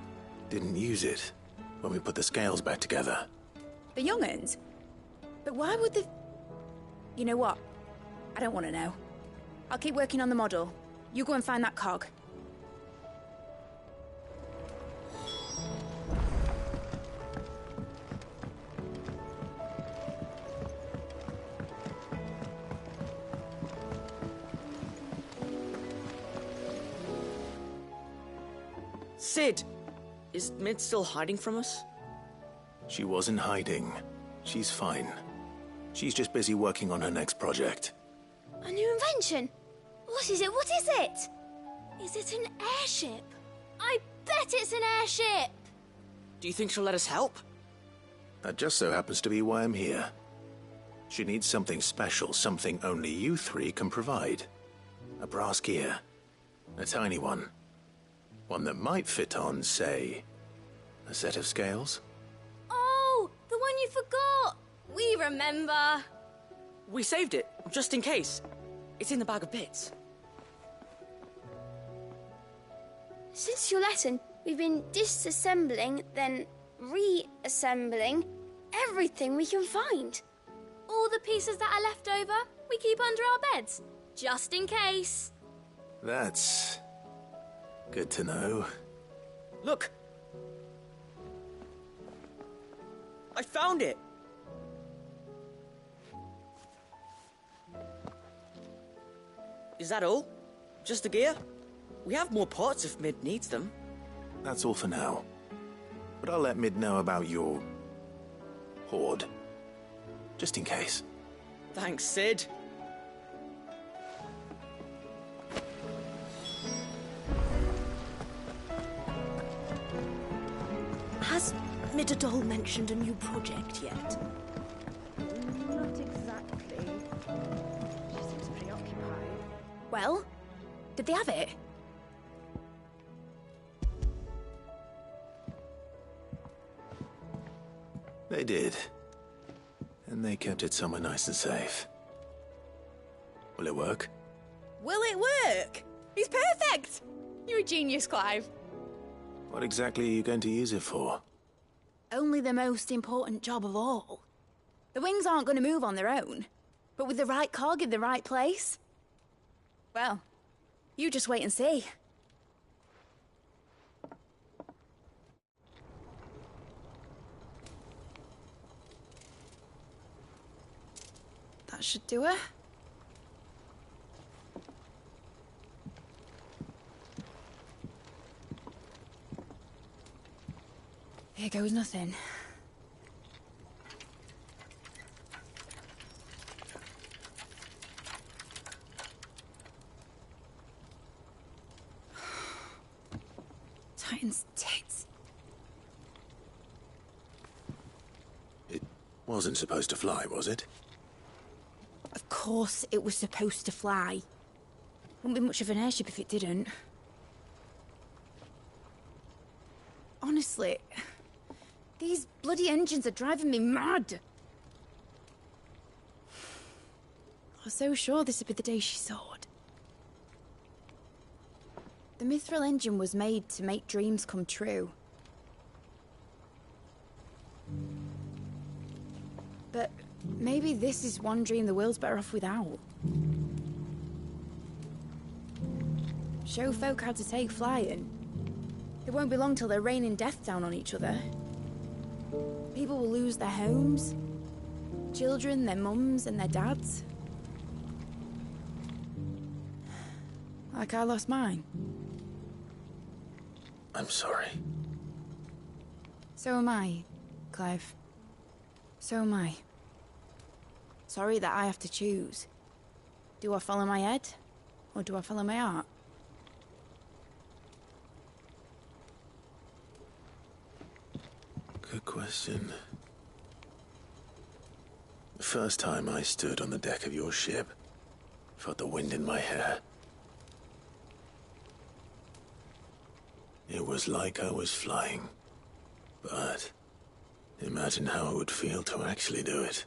didn't use it when we put the scales back together. The young'uns? But why would the... You know what? I don't want to know. I'll keep working on the model. You go and find that cog. Sid! Is Mid still hiding from us? She wasn't hiding. She's fine. She's just busy working on her next project. A new invention? What is it? What is it? Is it an airship? I bet it's an airship! Do you think she'll let us help? That just so happens to be why I'm here. She needs something special, something only you three can provide. A brass gear. A tiny one. One that might fit on, say, a set of scales? Oh, the one you forgot! We remember. We saved it, just in case. It's in the bag of bits. Since your lesson, we've been disassembling, then reassembling everything we can find. All the pieces that are left over, we keep under our beds, just in case. That's good to know. Look! I found it! Is that all? Just the gear? We have more parts if Mid needs them. That's all for now. But I'll let Mid know about your hoard. Just in case. Thanks, Sid. Has Midadol mentioned a new project yet? Not exactly. She seems preoccupied. Well, did they have it? They did. And they kept it somewhere nice and safe. Will it work? Will it work? He's perfect! You're a genius, Clive. What exactly are you going to use it for? Only the most important job of all. The wings aren't going to move on their own. But with the right cog in the right place... well, you just wait and see. That should do it. Here goes nothing. Titan's tits. It wasn't supposed to fly, was it? Of course it was supposed to fly. Wouldn't be much of an airship if it didn't. Honestly, these bloody engines are driving me mad. I was so sure this would be the day she soared. The Mithril engine was made to make dreams come true. But maybe this is one dream the world's better off without. Show folk how to take flying. It won't be long till they're raining death down on each other. People will lose their homes. Children, their mums and their dads. Like I lost mine. I'm sorry. So am I, Clive. So am I. Sorry that I have to choose. Do I follow my head, or do I follow my heart? Good question. The first time I stood on the deck of your ship, felt the wind in my hair. It was like I was flying. But imagine how it would feel to actually do it.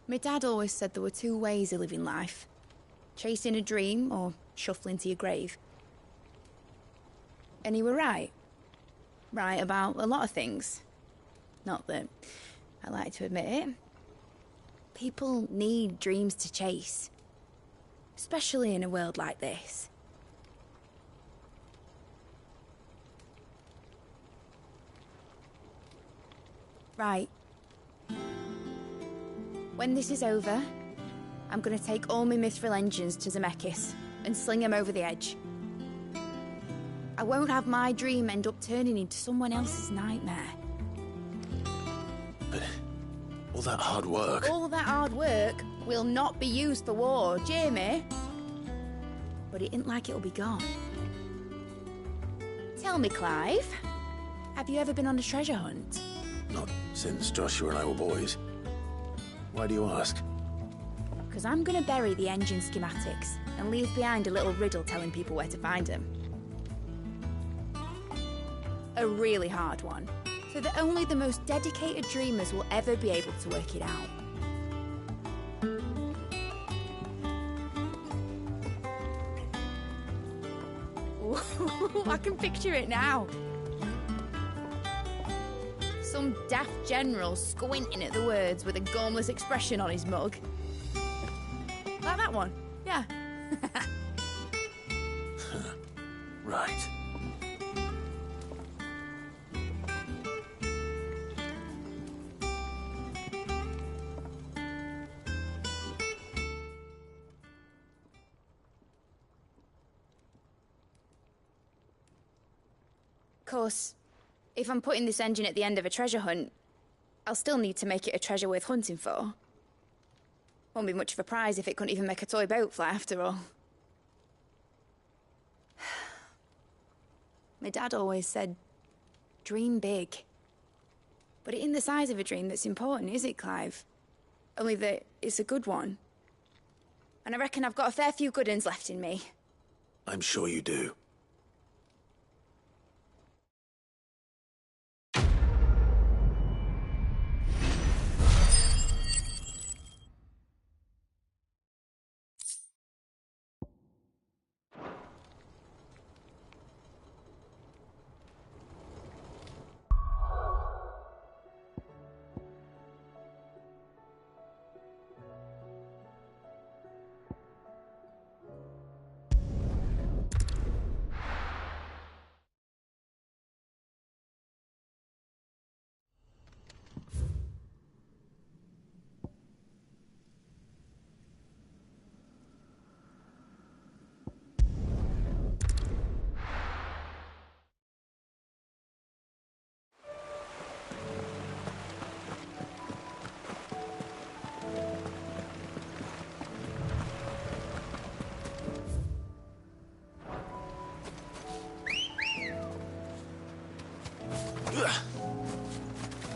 My dad always said there were two ways of living life. Chasing a dream or shuffling to your grave. And he were right. Right about a lot of things. Not that I like to admit it. People need dreams to chase. Especially in a world like this. Right. When this is over, I'm gonna take all my Mithril engines to Zemeckis and sling them over the edge. I won't have my dream end up turning into someone else's nightmare. But all that hard work... All that hard work will not be used for war, Jamie. But it ain't like it'll be gone. Tell me, Clive, have you ever been on a treasure hunt? Not Since Joshua and I were boys. Why do you ask? Because I'm going to bury the engine schematics and leave behind a little riddle telling people where to find them. A really hard one, so that only the most dedicated dreamers will ever be able to work it out. Ooh, I can picture it now. Some daft general squinting at the words with a gormless expression on his mug. Like that one, yeah. Right. Of course, if I'm putting this engine at the end of a treasure hunt, I'll still need to make it a treasure worth hunting for. Won't be much of a prize if it couldn't even make a toy boat fly after all. My dad always said, dream big. But it ain't the size of a dream that's important, is it, Clive? Only that it's a good one. And I reckon I've got a fair few good uns left in me. I'm sure you do.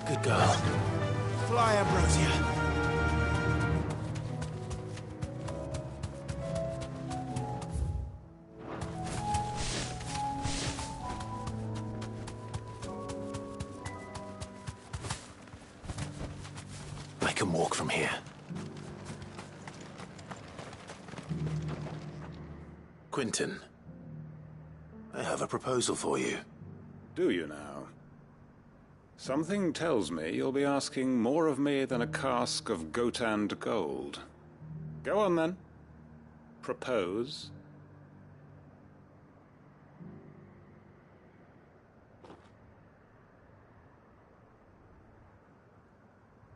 Good girl. Fly, Ambrosia. I can walk from here. Quentin, I have a proposal for you. Do you now? Something tells me you'll be asking more of me than a cask of Gotand gold. Go on, then. Propose.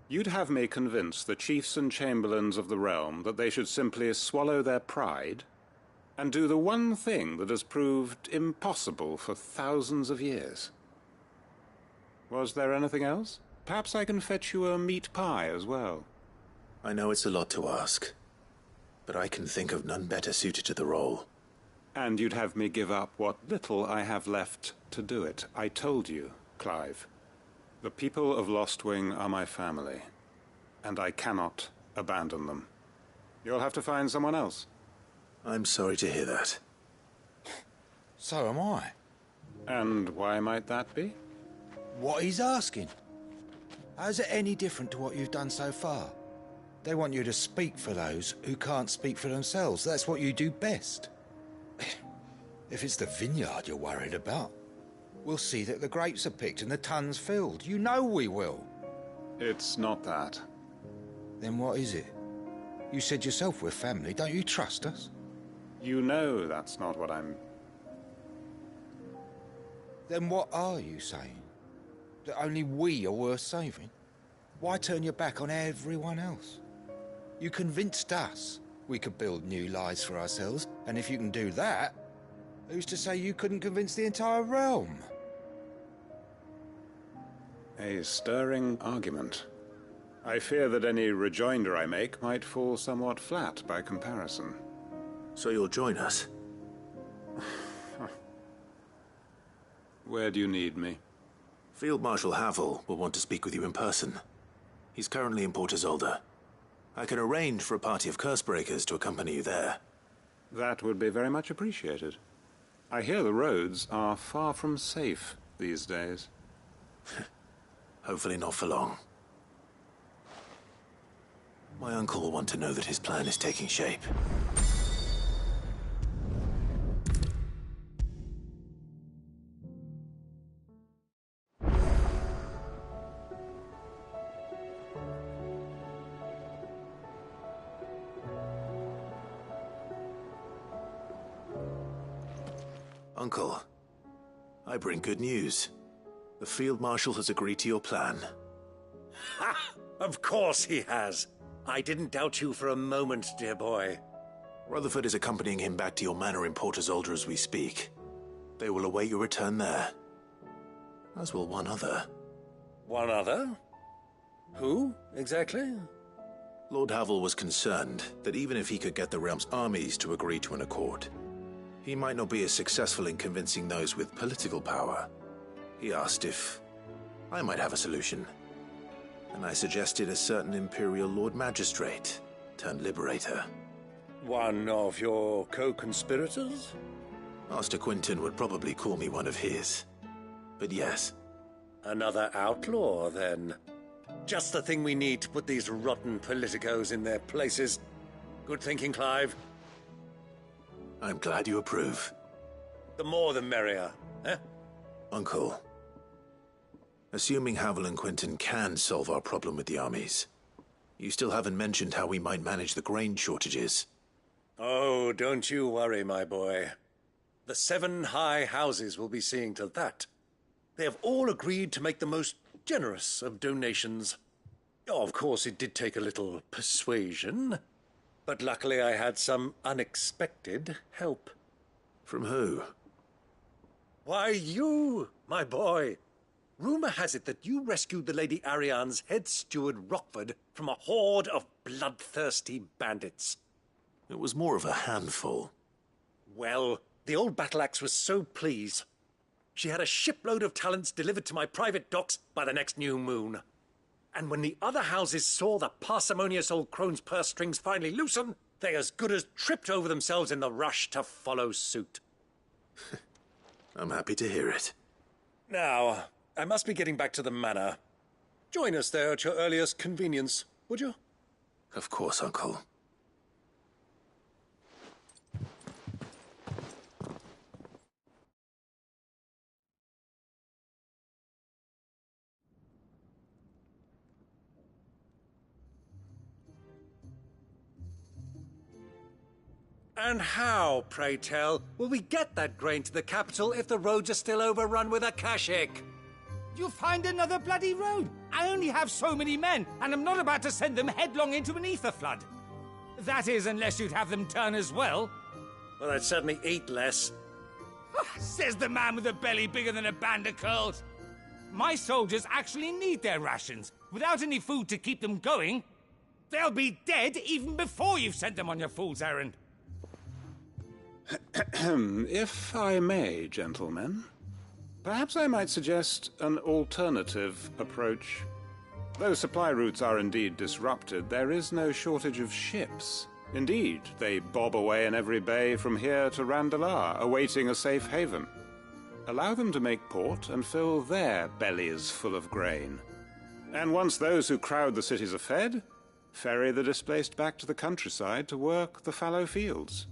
You'd have me convince the chiefs and chamberlains of the realm that they should simply swallow their pride and do the one thing that has proved impossible for thousands of years. Was there anything else? Perhaps I can fetch you a meat pie as well. I know it's a lot to ask, but I can think of none better suited to the role. And you'd have me give up what little I have left to do it. I told you, Clive. The people of Lostwing are my family, and I cannot abandon them. You'll have to find someone else. I'm sorry to hear that. So am I. And why might that be? What he's asking. How's it any different to what you've done so far? They want you to speak for those who can't speak for themselves. That's what you do best. If it's the vineyard you're worried about, we'll see that the grapes are picked and the tons filled. You know we will. It's not that. Then what is it? You said yourself we're family. Don't you trust us? You know that's not what I'm... Then what are you saying? That only we are worth saving? Why turn your back on everyone else? You convinced us we could build new lives for ourselves, and if you can do that, who's to say you couldn't convince the entire realm? A stirring argument. I fear that any rejoinder I make might fall somewhat flat by comparison. So you'll join us? Where do you need me? Field Marshal Havel will want to speak with you in person. He's currently in Port Isolde. I can arrange for a party of Cursebreakers to accompany you there. That would be very much appreciated. I hear the roads are far from safe these days. Hopefully not for long. My uncle will want to know that his plan is taking shape. Uncle, I bring good news. The Field Marshal has agreed to your plan. Ha! Of course he has. I didn't doubt you for a moment, dear boy. Rutherford is accompanying him back to your manor in Port Isolde as we speak. They will await your return there. As will one other. One other? Who, exactly? Lord Havel was concerned that even if he could get the realm's armies to agree to an accord, he might not be as successful in convincing those with political power. He asked if I might have a solution, and I suggested a certain Imperial Lord Magistrate turned Liberator. One of your co-conspirators? Master Quinton would probably call me one of his, but yes. Another outlaw, then. Just the thing we need to put these rotten politicos in their places. Good thinking, Clive. I'm glad you approve. The more the merrier, eh? Uncle, assuming Havel and Quinton can solve our problem with the armies, you still haven't mentioned how we might manage the grain shortages. Oh, don't you worry, my boy. The 7 high houses will be seeing to that. They have all agreed to make the most generous of donations. Oh, of course, it did take a little persuasion, but luckily I had some unexpected help. From who? Why, you, my boy. Rumor has it that you rescued the Lady Ariane's head steward Rockford from a horde of bloodthirsty bandits. It was more of a handful. Well, the old battle-axe was so pleased. She had a shipload of talents delivered to my private docks by the next new moon. And when the other houses saw the parsimonious old crone's purse strings finally loosen, they as good as tripped over themselves in the rush to follow suit. I'm happy to hear it. Now, I must be getting back to the manor. Join us there at your earliest convenience, would you? Of course, Uncle. And how, pray tell, will we get that grain to the capital if the roads are still overrun with akashic? You find another bloody road. I only have so many men, and I'm not about to send them headlong into an ether flood. That is, unless you'd have them turn as well. Well, I'd certainly eat less. Says the man with a belly bigger than a band of curls. My soldiers actually need their rations. Without any food to keep them going, they'll be dead even before you've sent them on your fool's errand. If I may, gentlemen, perhaps I might suggest an alternative approach. Though supply routes are indeed disrupted, there is no shortage of ships. Indeed, they bob away in every bay from here to Randalar, awaiting a safe haven. Allow them to make port and fill their bellies full of grain. And once those who crowd the cities are fed, ferry the displaced back to the countryside to work the fallow fields.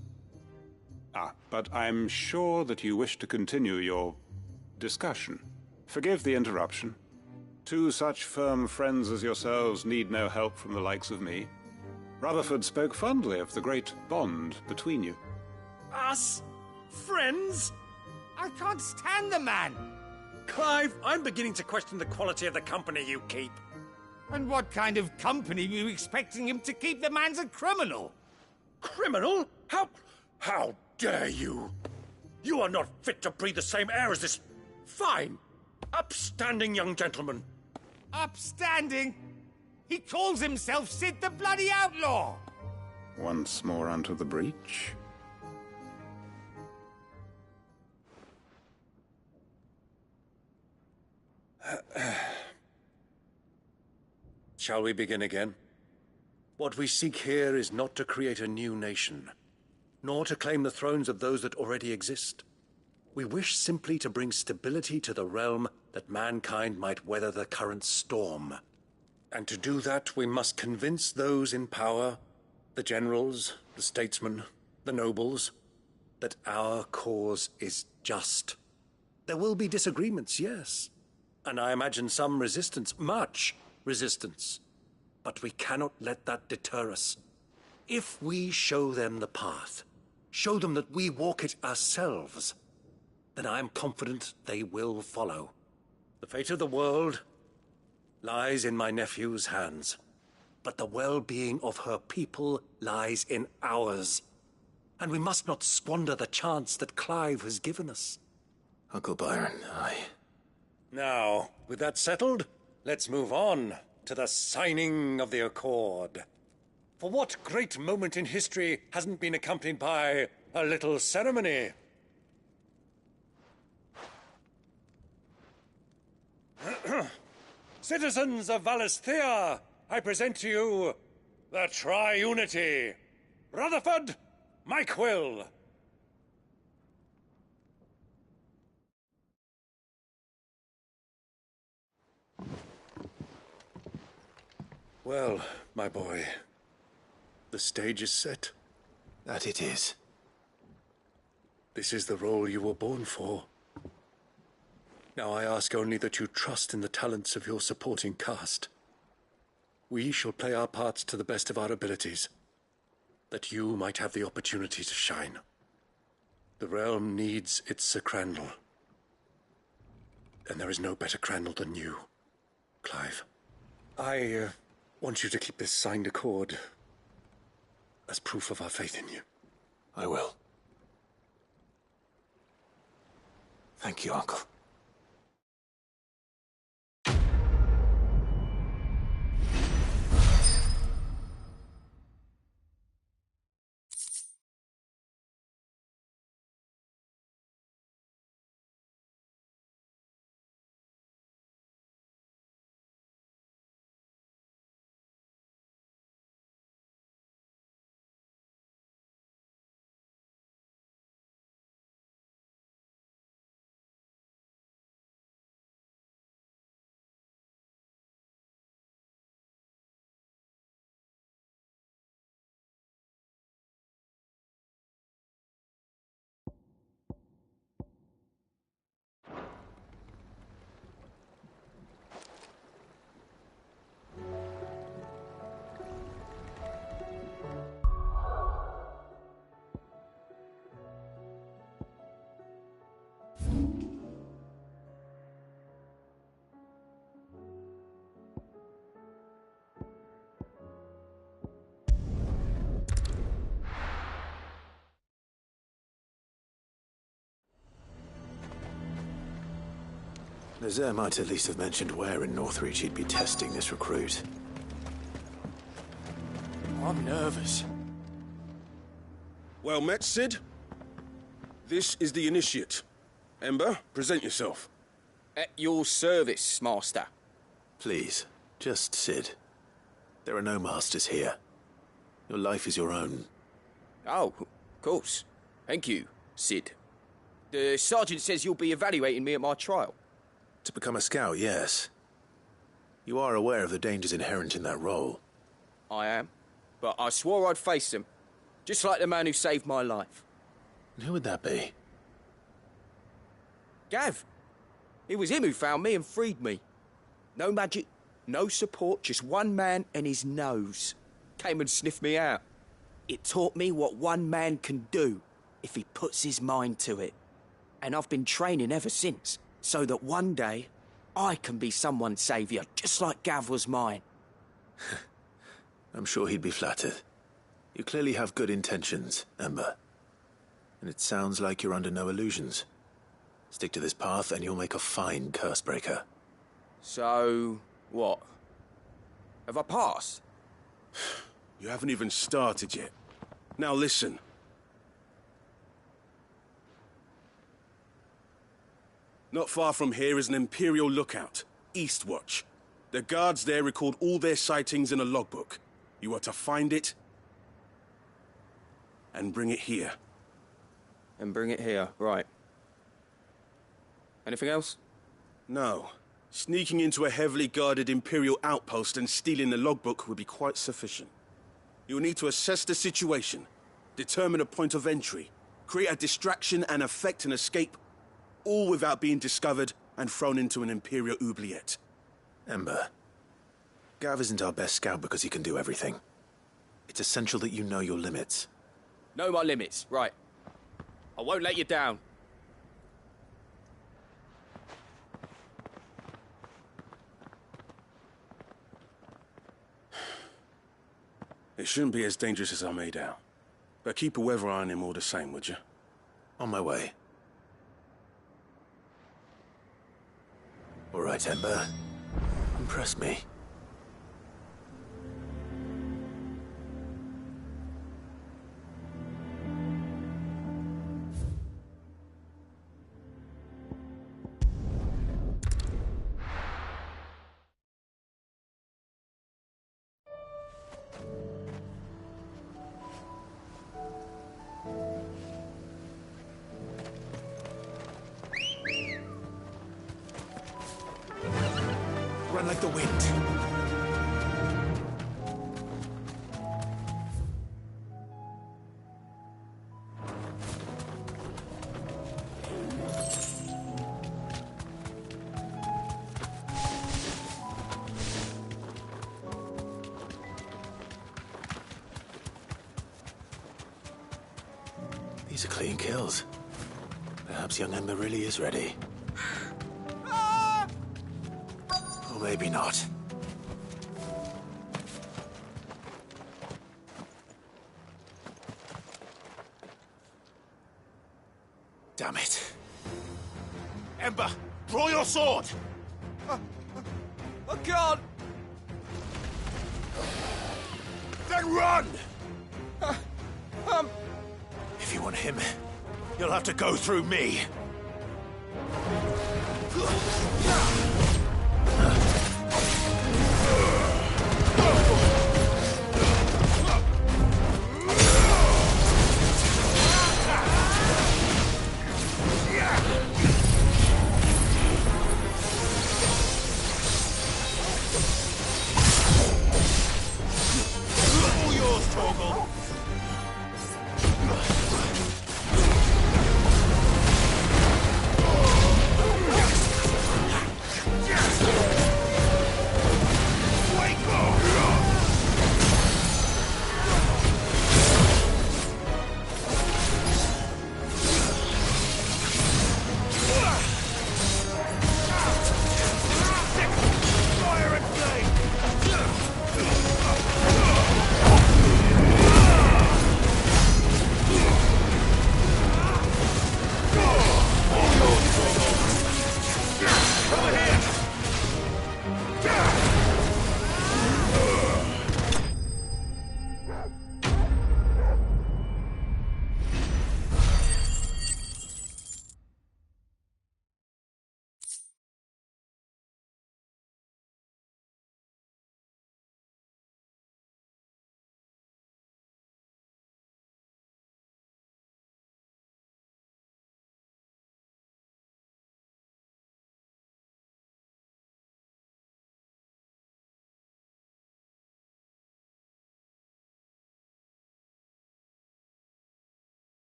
But I'm sure that you wish to continue your discussion. Forgive the interruption. 2 such firm friends as yourselves need no help from the likes of me. Rutherford spoke fondly of the great bond between you. Us? Friends? I can't stand the man! Clive, I'm beginning to question the quality of the company you keep. And what kind of company were you expecting him to keep? The man's a criminal! Criminal? How dare you? You are not fit to breathe the same air as this fine, upstanding young gentleman. Upstanding? He calls himself Sid the Bloody Outlaw! Once more onto the breach. Shall we begin again? What we seek here is not to create a new nation, nor to claim the thrones of those that already exist. We wish simply to bring stability to the realm that mankind might weather the current storm. And to do that, we must convince those in power, the generals, the statesmen, the nobles, that our cause is just. There will be disagreements, yes. And I imagine some resistance, much resistance. But we cannot let that deter us. If we show them the path, show them that we walk it ourselves, then I am confident they will follow. The fate of the world lies in my nephew's hands, but the well-being of her people lies in ours. And we must not squander the chance that Clive has given us. Uncle Byron, Now, with that settled, let's move on to the signing of the Accord. For what great moment in history hasn't been accompanied by a little ceremony? Citizens of Valisthea, I present to you the Triunity. Rutherford, Mike Will. Well, my boy, the stage is set. That it is. This is the role you were born for. Now I ask only that you trust in the talents of your supporting cast. We shall play our parts to the best of our abilities, that you might have the opportunity to shine. The realm needs its Sir Crandall. And there is no better Crandall than you, Clive. I want you to keep this signed accord as proof of our faith in you. I will. Thank you, Uncle. Nazaire might at least have mentioned where in Northreach he'd be testing this recruit. I'm nervous. Well met, Sid. This is the initiate. Ember, present yourself. At your service, Master. Please, just Sid. There are no masters here. Your life is your own. Oh, of course. Thank you, Sid. The sergeant says you'll be evaluating me at my trial. To become a scout, yes. You are aware of the dangers inherent in that role. I am. But I swore I'd face them. Just like the man who saved my life. And who would that be? Gav. It was him who found me and freed me. No magic, no support, just one man and his nose. Came and sniffed me out. It taught me what one man can do if he puts his mind to it. And I've been training ever since, so that one day I can be someone's saviour, just like Gav was mine. I'm sure he'd be flattered. You clearly have good intentions, Ember. And it sounds like you're under no illusions. Stick to this path and you'll make a fine cursebreaker. So, what? Have I passed? You haven't even started yet. Now listen. Not far from here is an Imperial lookout. Eastwatch. The guards there record all their sightings in a logbook. You are to find it and bring it here. And bring it here, right. Anything else? No. Sneaking into a heavily guarded Imperial outpost and stealing the logbook would be quite sufficient. You'll need to assess the situation, determine a point of entry, create a distraction and effect an escape, all without being discovered and thrown into an Imperial oubliette. Ember, Gav isn't our best scout because he can do everything. It's essential that you know your limits. Know my limits, right. I won't let you down. It shouldn't be as dangerous as I made out. But keep a weather eye on him all the same, would you? On my way. All right, Ember. Impress me. Run like the wind. These are clean kills. Perhaps young Ember really is ready. Or maybe not. Damn it. Ember, draw your sword! I can't! Then run! If you want him, you'll have to go through me. All yours, Torgal!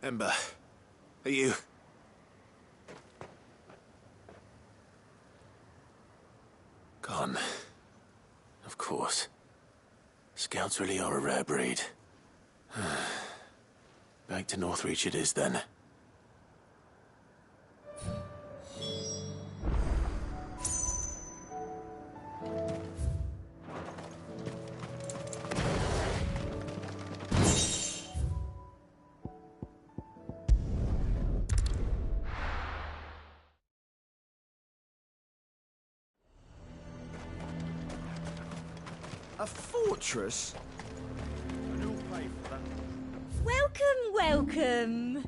Ember, are you... Gone. Of course. Scouts really are a rare breed. Back to Northreach it is, then. A fortress? And who'll pay for that? Welcome.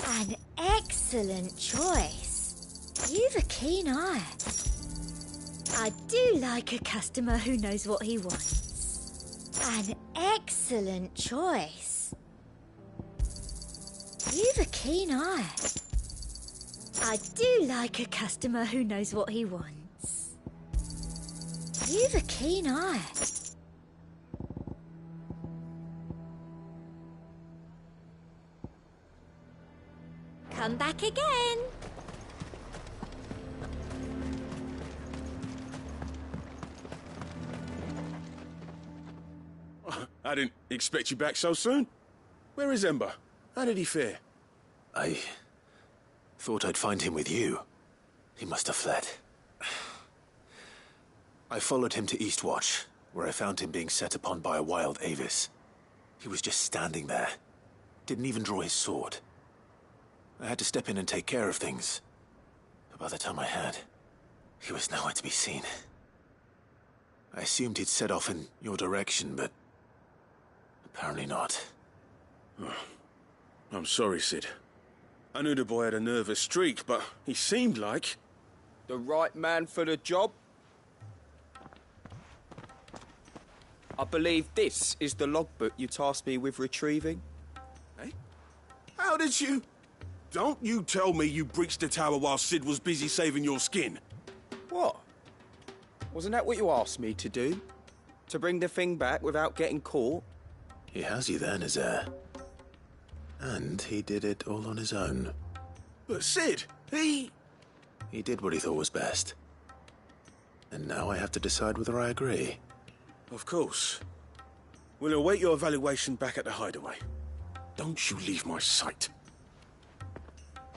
An excellent choice. You've a keen eye. I do like a customer who knows what he wants. An excellent choice. You've a keen eye. I do like a customer who knows what he wants. You've a keen eye. Come back again. I didn't expect you back so soon. Where is Ember? How did he fare? I thought I'd find him with you. He must have fled. I followed him to Eastwatch, where I found him being set upon by a wild Avis. He was just standing there. Didn't even draw his sword. I had to step in and take care of things. But by the time I had, he was nowhere to be seen. I assumed he'd set off in your direction, but apparently not. Oh, I'm sorry, Sid. I knew the boy had a nervous streak, but he seemed like... The right man for the job? I believe this is the logbook you tasked me with retrieving. Eh? How did you... Don't you tell me you breached the tower while Sid was busy saving your skin. What? Wasn't that what you asked me to do? To bring the thing back without getting caught? He has you then, his heir. And he did it all on his own. But Sid, he did what he thought was best. And now I have to decide whether I agree. Of course. We'll await your evaluation back at the hideaway. Don't you leave my sight.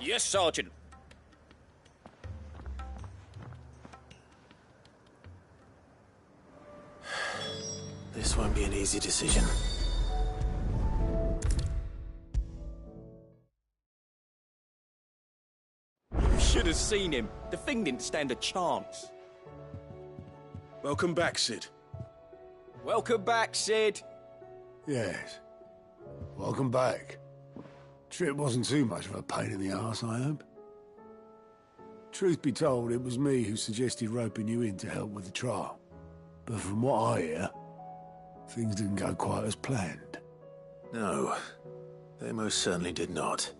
Yes, Sergeant. This won't be an easy decision. You should have seen him. The thing didn't stand a chance. Welcome back, Sid. Welcome back, Sid. Yes. Welcome back. Trip wasn't too much of a pain in the arse, I hope. Truth be told, it was me who suggested roping you in to help with the trial. But from what I hear, things didn't go quite as planned. No, they most certainly did not.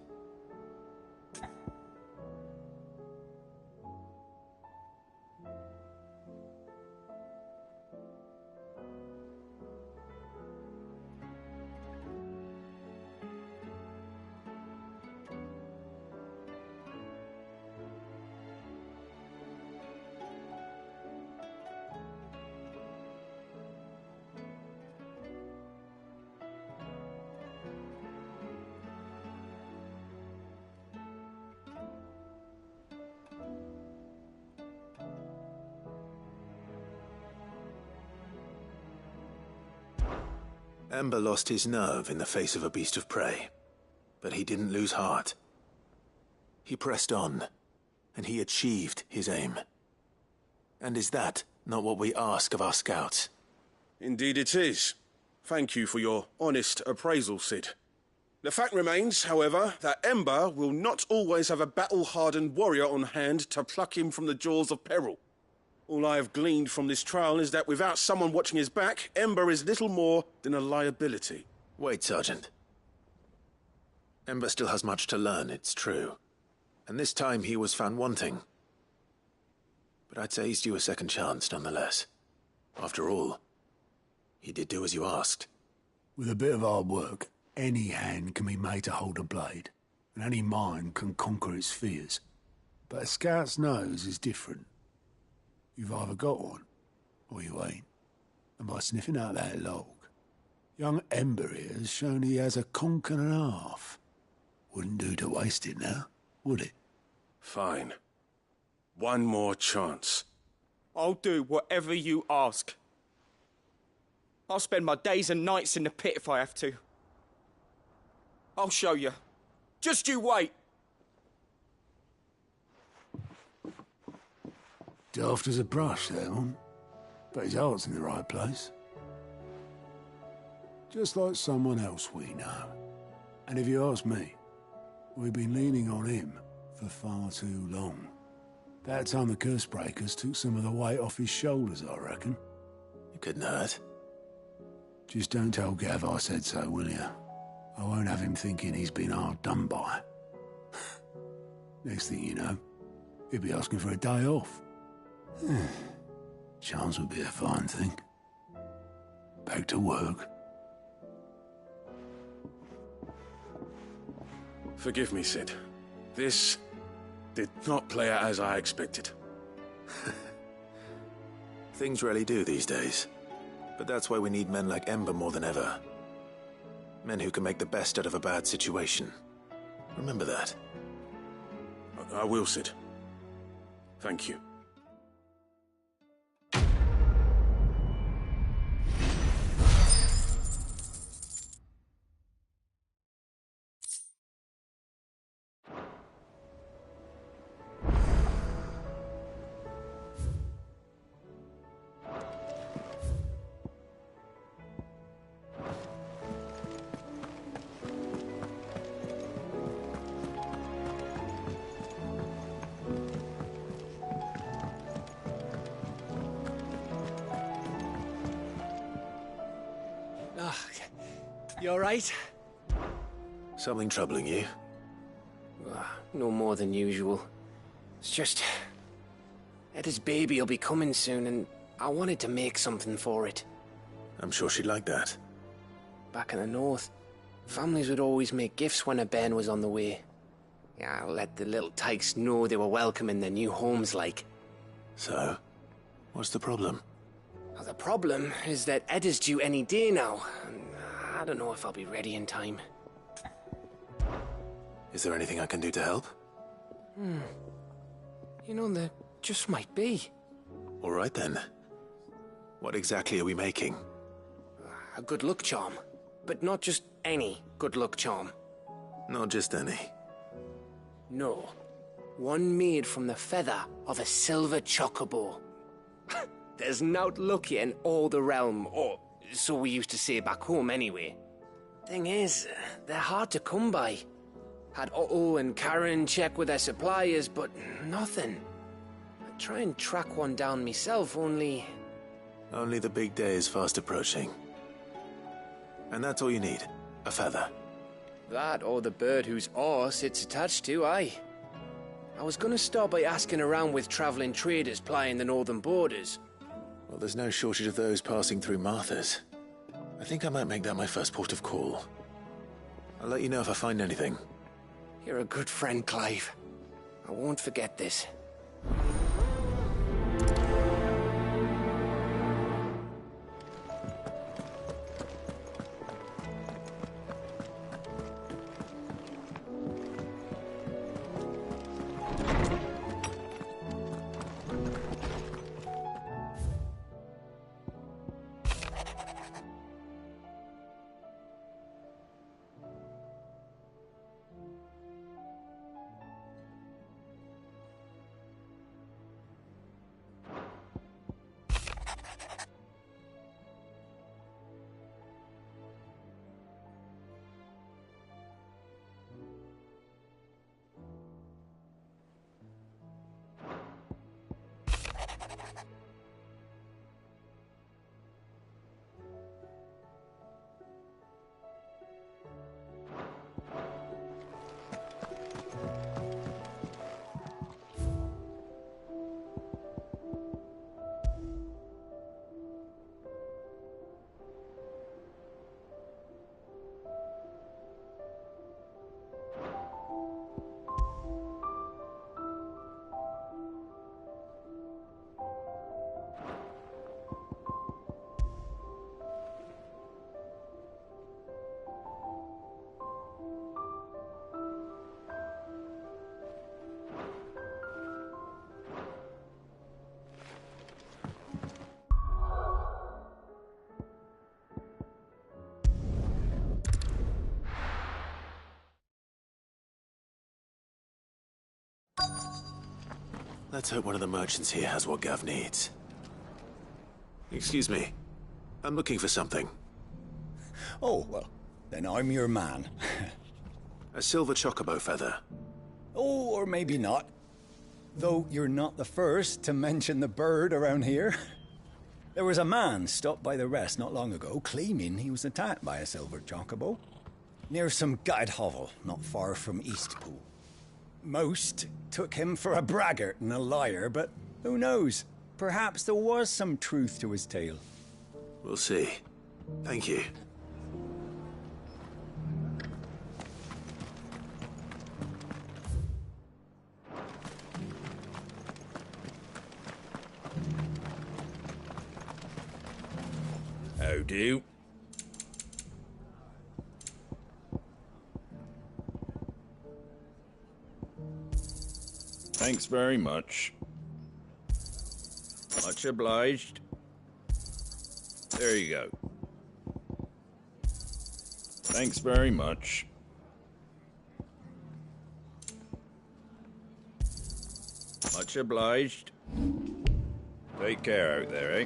Ember lost his nerve in the face of a beast of prey, but he didn't lose heart. He pressed on, and he achieved his aim. And is that not what we ask of our scouts? Indeed it is. Thank you for your honest appraisal, Sid. The fact remains, however, that Ember will not always have a battle-hardened warrior on hand to pluck him from the jaws of peril. All I have gleaned from this trial is that without someone watching his back, Ember is little more than a liability. Wait, Sergeant. Ember still has much to learn, it's true. And this time he was found wanting. But I'd say he's due a second chance, nonetheless. After all, he did do as you asked. With a bit of hard work, any hand can be made to hold a blade, and any mind can conquer its fears. But a scout's nose is different. You've either got one, or you ain't. And by sniffing out that log, young Ember here has shown he has a conch and a half. Wouldn't do to waste it now, would it? Fine. One more chance. I'll do whatever you ask. I'll spend my days and nights in the pit if I have to. I'll show you. Just you wait. Daft as a brush, that one. But his heart's in the right place. Just like someone else we know. And if you ask me, we've been leaning on him for far too long. That time the curse breakers took some of the weight off his shoulders, I reckon. It couldn't hurt. Just don't tell Gav I said so, will you? I won't have him thinking he's been hard done by. Next thing you know, he'll be asking for a day off. Chance would be a fine thing. Back to work. Forgive me, Sid. This did not play out as I expected. Things rarely do these days. But that's why we need men like Ember more than ever. Men who can make the best out of a bad situation. Remember that. I will, Sid. Thank you. You all right? Something troubling you? No more than usual. It's just... Etta's baby will be coming soon, and I wanted to make something for it. I'm sure she'd like that. Back in the north, families would always make gifts when a bairn was on the way. Yeah, I'll let the little tykes know they were welcome in their new homes, like. So, what's the problem? Well, the problem is that Etta's due any day now, and I don't know if I'll be ready in time. Is there anything I can do to help? You know, there just might be. All right then. What exactly are we making? A good luck charm. But not just any good luck charm. Not just any. No. One made from the feather of a silver chocobo. There's naught luckier in all the realm, or so we used to say back home anyway. Thing is, they're hard to come by. Had Otto and Karen check with their suppliers, but nothing. I try and track one down myself, only... Only the big day is fast approaching. And that's all you need, a feather. That or the bird whose oar sits attached to, aye. I was gonna start by asking around with traveling traders plying the northern borders. Well, there's no shortage of those passing through Martha's. I think I might make that my first port of call. I'll let you know if I find anything. You're a good friend, Clive. I won't forget this. Let's hope one of the merchants here has what Gav needs. Excuse me. I'm looking for something. Oh, well, then I'm your man. A silver chocobo feather. Oh, or maybe not. Though you're not the first to mention the bird around here. There was a man stopped by the rest not long ago, claiming he was attacked by a silver chocobo. Near some gutted hovel, not far from Eastpool. Most took him for a braggart and a liar, but who knows? Perhaps there was some truth to his tale. We'll see. Thank you. How do? Thanks very much. Much obliged. There you go. Thanks very much. Much obliged. Take care out there, eh?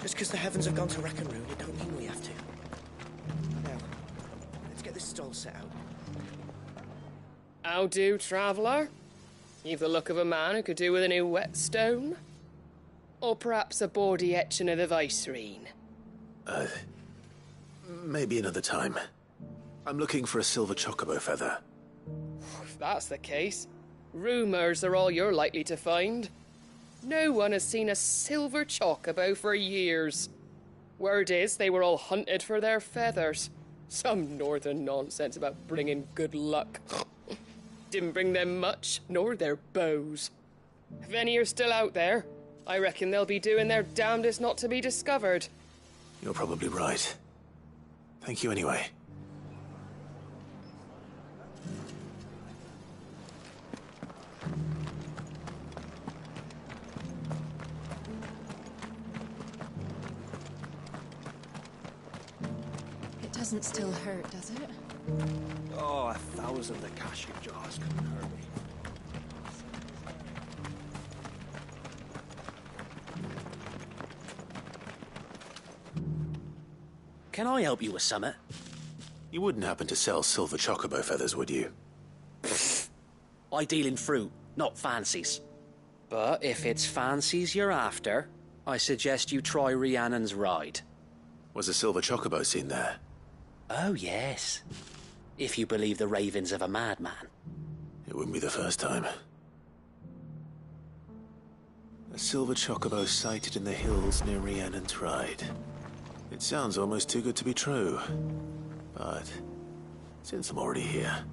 Just because the heavens have gone to rack and ruin, it don't mean we have to. Now, let's get this stall set out. How do, traveller? You've the look of a man who could do with a new whetstone. Or perhaps a bawdy etching of the Vicerine. Maybe another time. I'm looking for a silver chocobo feather. If that's the case, rumours are all you're likely to find. No one has seen a silver chocobo for years. Word is they were all hunted for their feathers. Some northern nonsense about bringing good luck. Didn't bring them much, nor their bows. If any are still out there, I reckon they'll be doing their damnedest not to be discovered. You're probably right. Thank you anyway. It doesn't still hurt, does it? Oh, 1,000 of the cashew jars couldn't hurt me. Can I help you with summit? You wouldn't happen to sell silver chocobo feathers, would you? I deal in fruit, not fancies. But if it's fancies you're after, I suggest you try Rhiannon's ride. Was a silver chocobo seen there? Oh, yes. If you believe the ravings of a madman. It wouldn't be the first time. A silver chocobo sighted in the hills near Rhiannon's Ride. It sounds almost too good to be true. But since I'm already here...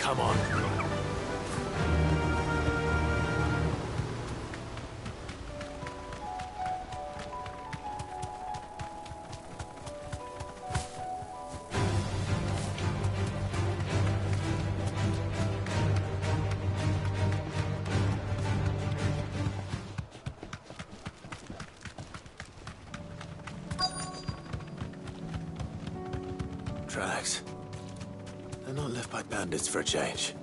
Come on. Tracks. They're not left by bandits for a change.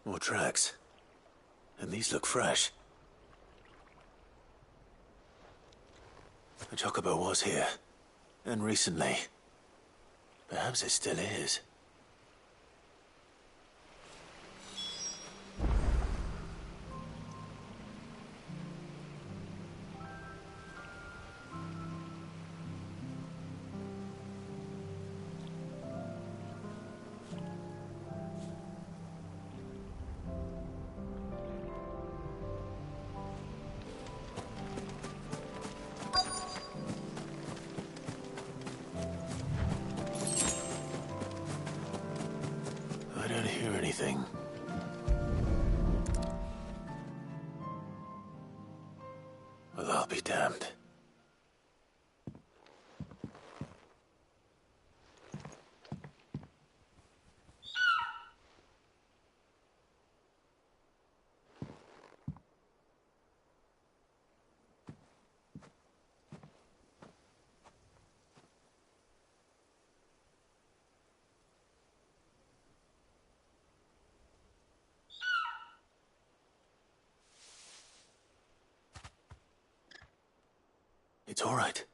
More tracks. And these look fresh. The chocobo was here. And recently. Perhaps it still is. I don't hear anything. Well, I'll be damned. It's all right.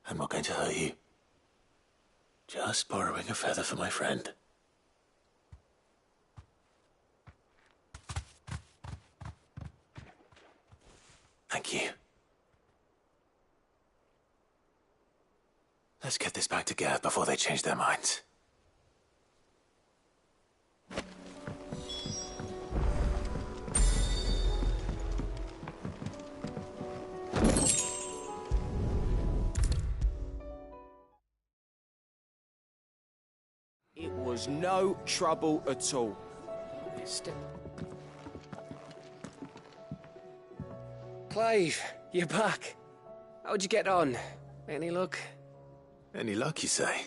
I'm not going to hurt you. Just borrowing a feather for my friend. Thank you. Let's get this back to Gav before they change their minds. It was no trouble at all. Clive, you're back. How'd you get on? Any luck? Any luck, you say?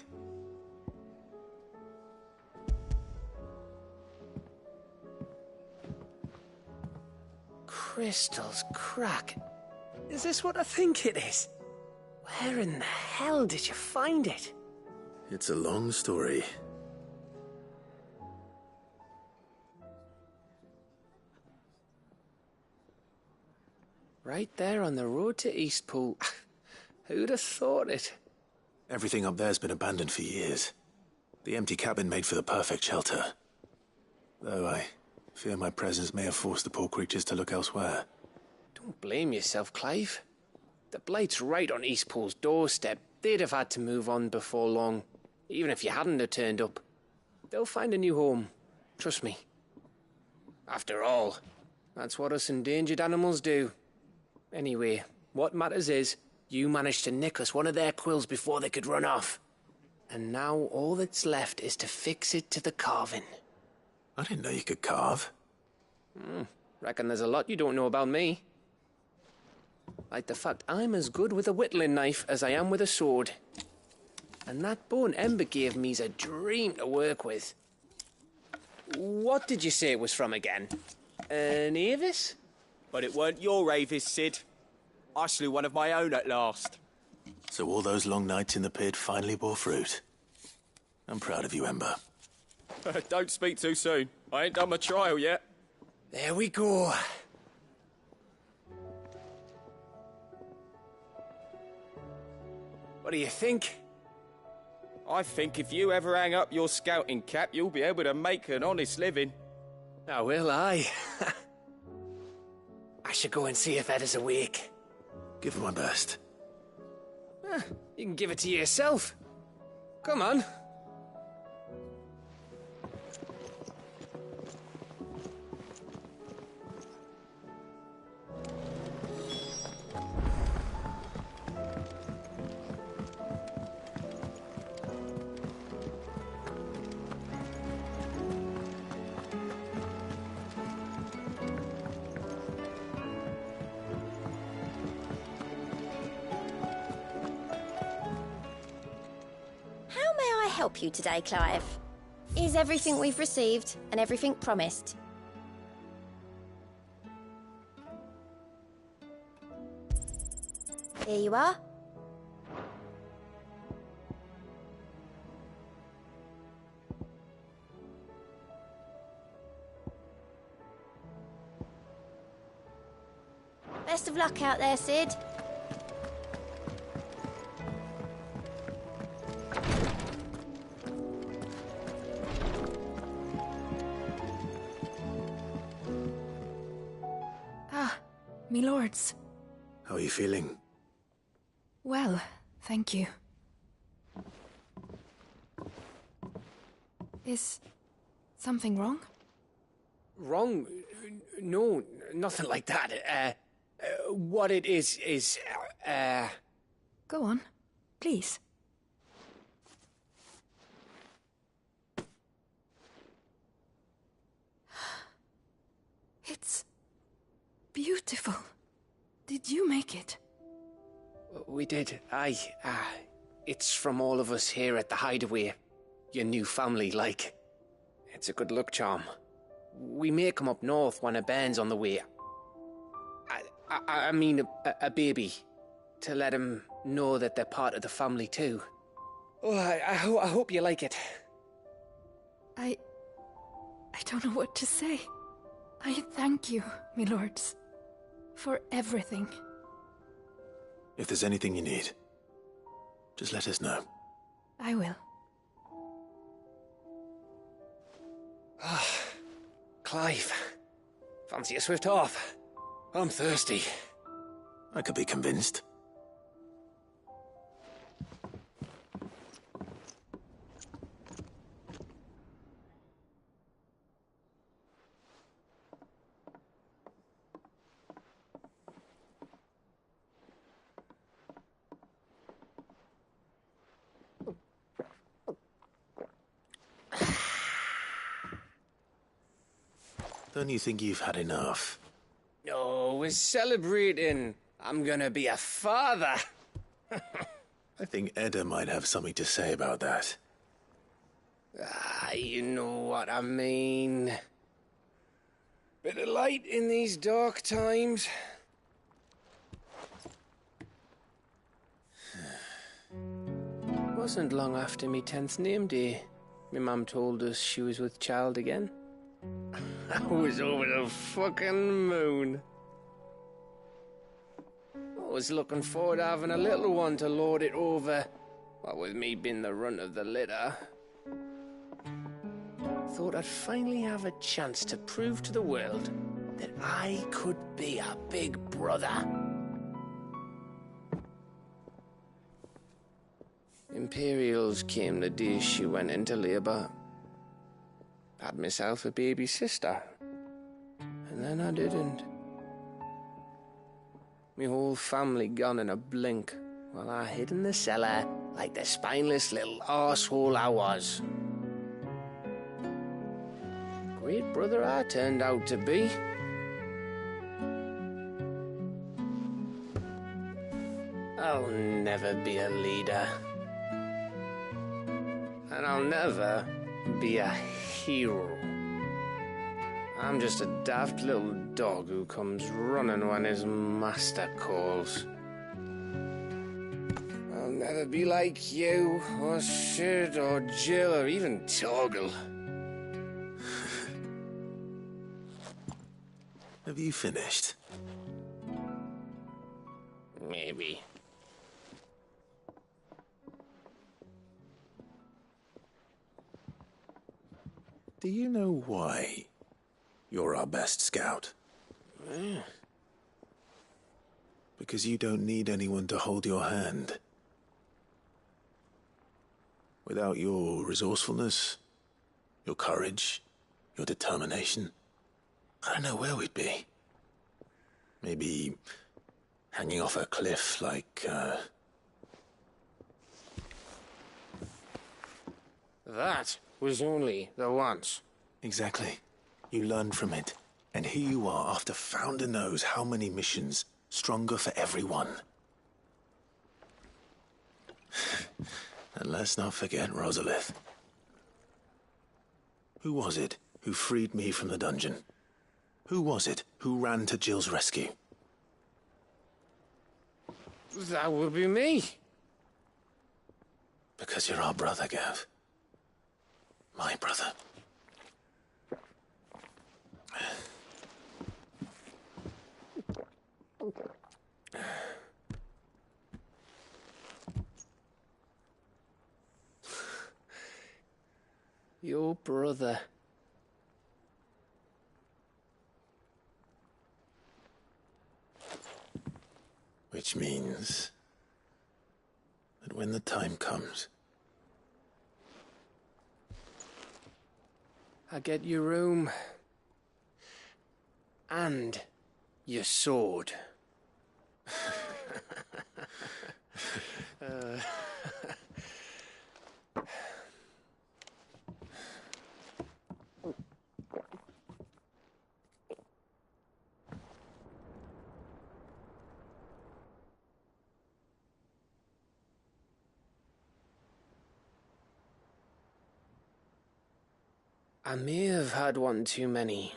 Crystal's crack. Is this what I think it is? Where in the hell did you find it? It's a long story. Right there on the road to Eastpool. Who'd have thought it? Everything up there's been abandoned for years. The empty cabin made for the perfect shelter. Though I fear my presence may have forced the poor creatures to look elsewhere. Don't blame yourself, Clive. The Blight's right on Eastpool's doorstep. They'd have had to move on before long, even if you hadn't have turned up. They'll find a new home. Trust me. After all, that's what us endangered animals do. Anyway, what matters is, you managed to nick us one of their quills before they could run off. And now all that's left is to fix it to the carving. I didn't know you could carve. Reckon there's a lot you don't know about me. Like the fact I'm as good with a whittling knife as I am with a sword. And that bone Ember gave me's a dream to work with. What did you say it was from again? An Avis? But it weren't your Avis, Sid. I slew one of my own at last. So all those long nights in the pit finally bore fruit. I'm proud of you, Ember. Don't speak too soon. I ain't done my trial yet. There we go. What do you think? I think if you ever hang up your scouting cap, you'll be able to make an honest living. Oh, will I? I should go and see if Ed is awake. Give it my best. You can give it to yourself. Come on. Help you today, Clive? Is everything we've received and everything promised? Here you are. Best of luck out there, Sid. Me lords. How are you feeling? Well, thank you. Is something wrong? Wrong? No, nothing like that. What it is... Go on, please. It's beautiful. Did you make it? We did. Aye. It's from all of us here at the Hideaway. Your new family, like. It's a good luck charm. We may come up north when a band's on the way. I mean a baby. To let him know that they're part of the family too. Oh, I hope you like it. I don't know what to say. I thank you, me lords, for everything. If there's anything you need, just let us know. I will. Clive, fancy a swift off? I'm thirsty. I could be convinced. Don't you think you've had enough? No, we're celebrating. I'm gonna be a father. I think Edda might have something to say about that. You know what I mean. Bit of light in these dark times. Wasn't long after me 10th name day. My mum told us she was with child again. I was over the fucking moon. I was looking forward to having a little one to lord it over, what with me being the runt of the litter. thought I'd finally have a chance to prove to the world that I could be a big brother. Imperials came the day she went into labour. Had myself a baby sister. And then I didn't. Me whole family gone in a blink, while I hid in the cellar like the spineless little arsehole I was. Great brother I turned out to be. I'll never be a leader. And I'll never be a hero. I'm just a daft little dog who comes running when his master calls. I'll never be like you, or Sid, or Jill, or even Torgal. Have you finished? Maybe. Do you know why you're our best scout? Because you don't need anyone to hold your hand. Without your resourcefulness, your courage, your determination, I don't know where we'd be. Maybe hanging off a cliff like, That was only the once. Exactly. You learned from it. And here you are after Founder knows how many missions, stronger for everyone. And let's not forget Rosalith. Who was it who freed me from the dungeon? Who was it who ran to Jill's rescue? That would be me. Because you're our brother, Gav. My brother. Your brother. Which means that when the time comes, I get your room. And your sword. I may have had one too many.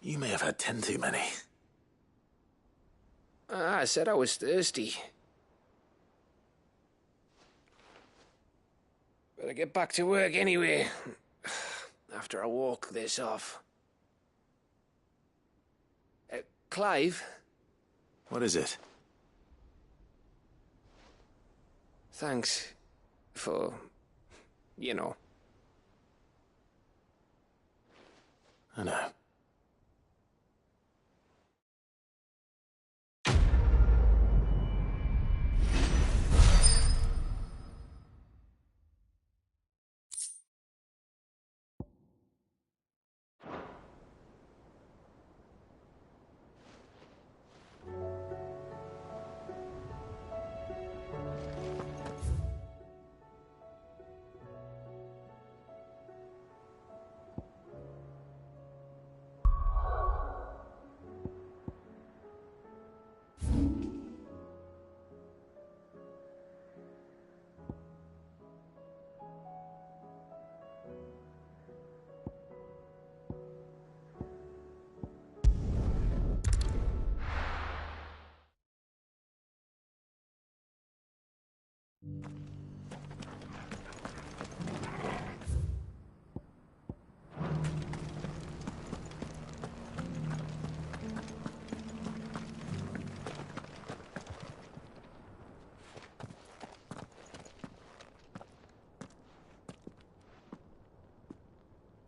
you may have had 10 too many. I said I was thirsty. Better get back to work anyway, after I walk this off. Clive? What is it? Thanks for, you know. I know.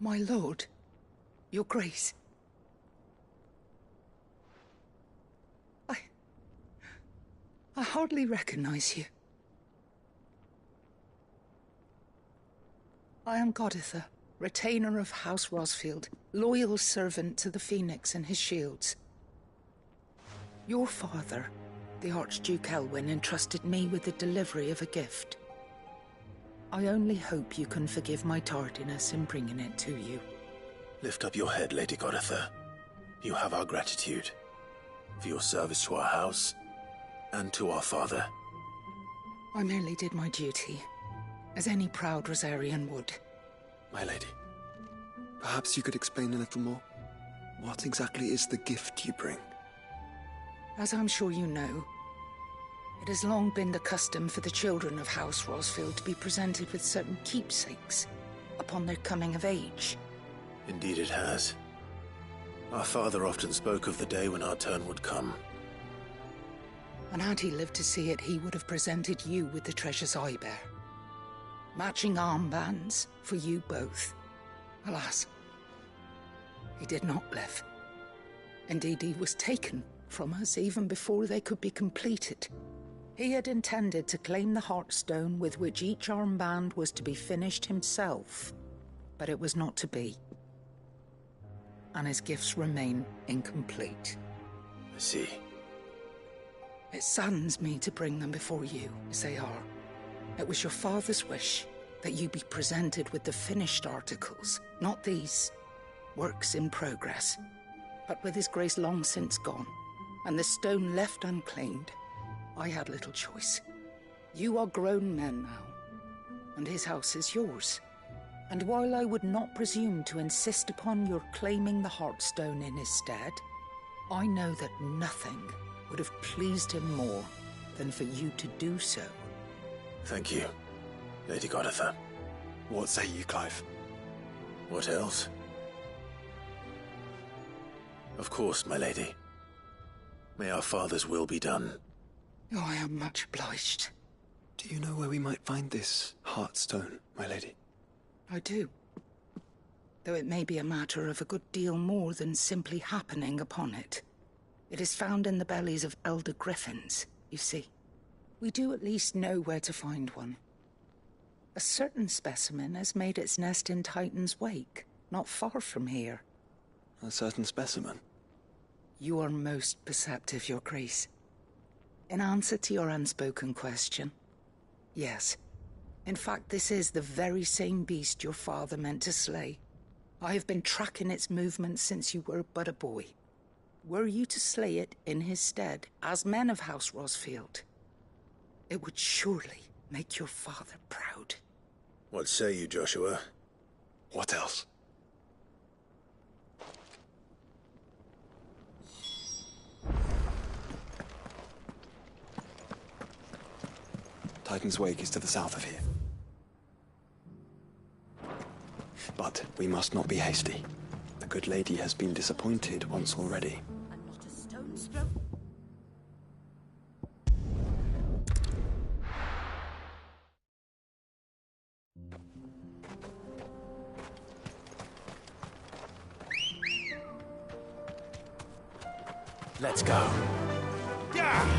My lord, your grace. I hardly recognize you. I am Goditha, retainer of House Rosfield, loyal servant to the Phoenix and his shields. Your father, the Archduke Elwyn, entrusted me with the delivery of a gift. I only hope you can forgive my tardiness in bringing it to you. Lift up your head, Lady Goditha. You have our gratitude for your service to our house and to our father. I merely did my duty, as any proud Rosarian would. My lady, perhaps you could explain a little more? What exactly is the gift you bring? As I'm sure you know, it has long been the custom for the children of House Rosfield to be presented with certain keepsakes upon their coming of age. Indeed it has. Our father often spoke of the day when our turn would come. And had he lived to see it, he would have presented you with the treasures I bear. Matching armbands for you both. Alas, he did not live. Indeed, he was taken from us even before they could be completed. He had intended to claim the Heartstone with which each armband was to be finished himself, but it was not to be. And his gifts remain incomplete. I see. It saddens me to bring them before you, as they are. It was your father's wish that you be presented with the finished articles, not these works in progress. But with his grace long since gone, and the stone left unclaimed, I had little choice. You are grown men now, and his house is yours. And while I would not presume to insist upon your claiming the Heartstone in his stead, I know that nothing would have pleased him more than for you to do so. Thank you, Lady Goditha. What say you, Clive? What else? Of course, my lady. May our father's will be done. Oh, I am much obliged. Do you know where we might find this Heartstone, my lady? I do. Though it may be a matter of a good deal more than simply happening upon it. It is found in the bellies of elder griffins, you see. We do at least know where to find one. A certain specimen has made its nest in Titan's Wake, not far from here. A certain specimen? You are most perceptive, Your Grace. In answer to your unspoken question, yes. In fact, this is the very same beast your father meant to slay. I have been tracking its movements since you were but a boy. Were you to slay it in his stead, as men of House Rosfield, it would surely make your father proud. What say you, Joshua? What else? Titan's Wake is to the south of here. But we must not be hasty. The good lady has been disappointed once already. And not a stone's throw. Let's go. Yeah!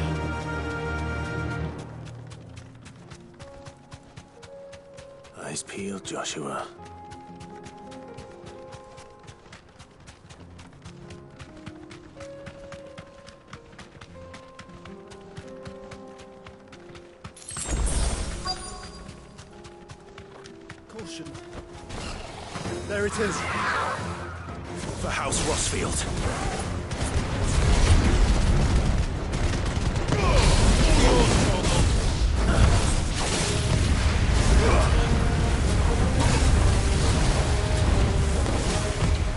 Eyes peeled, Joshua. Caution. There it is. For House Rosfield.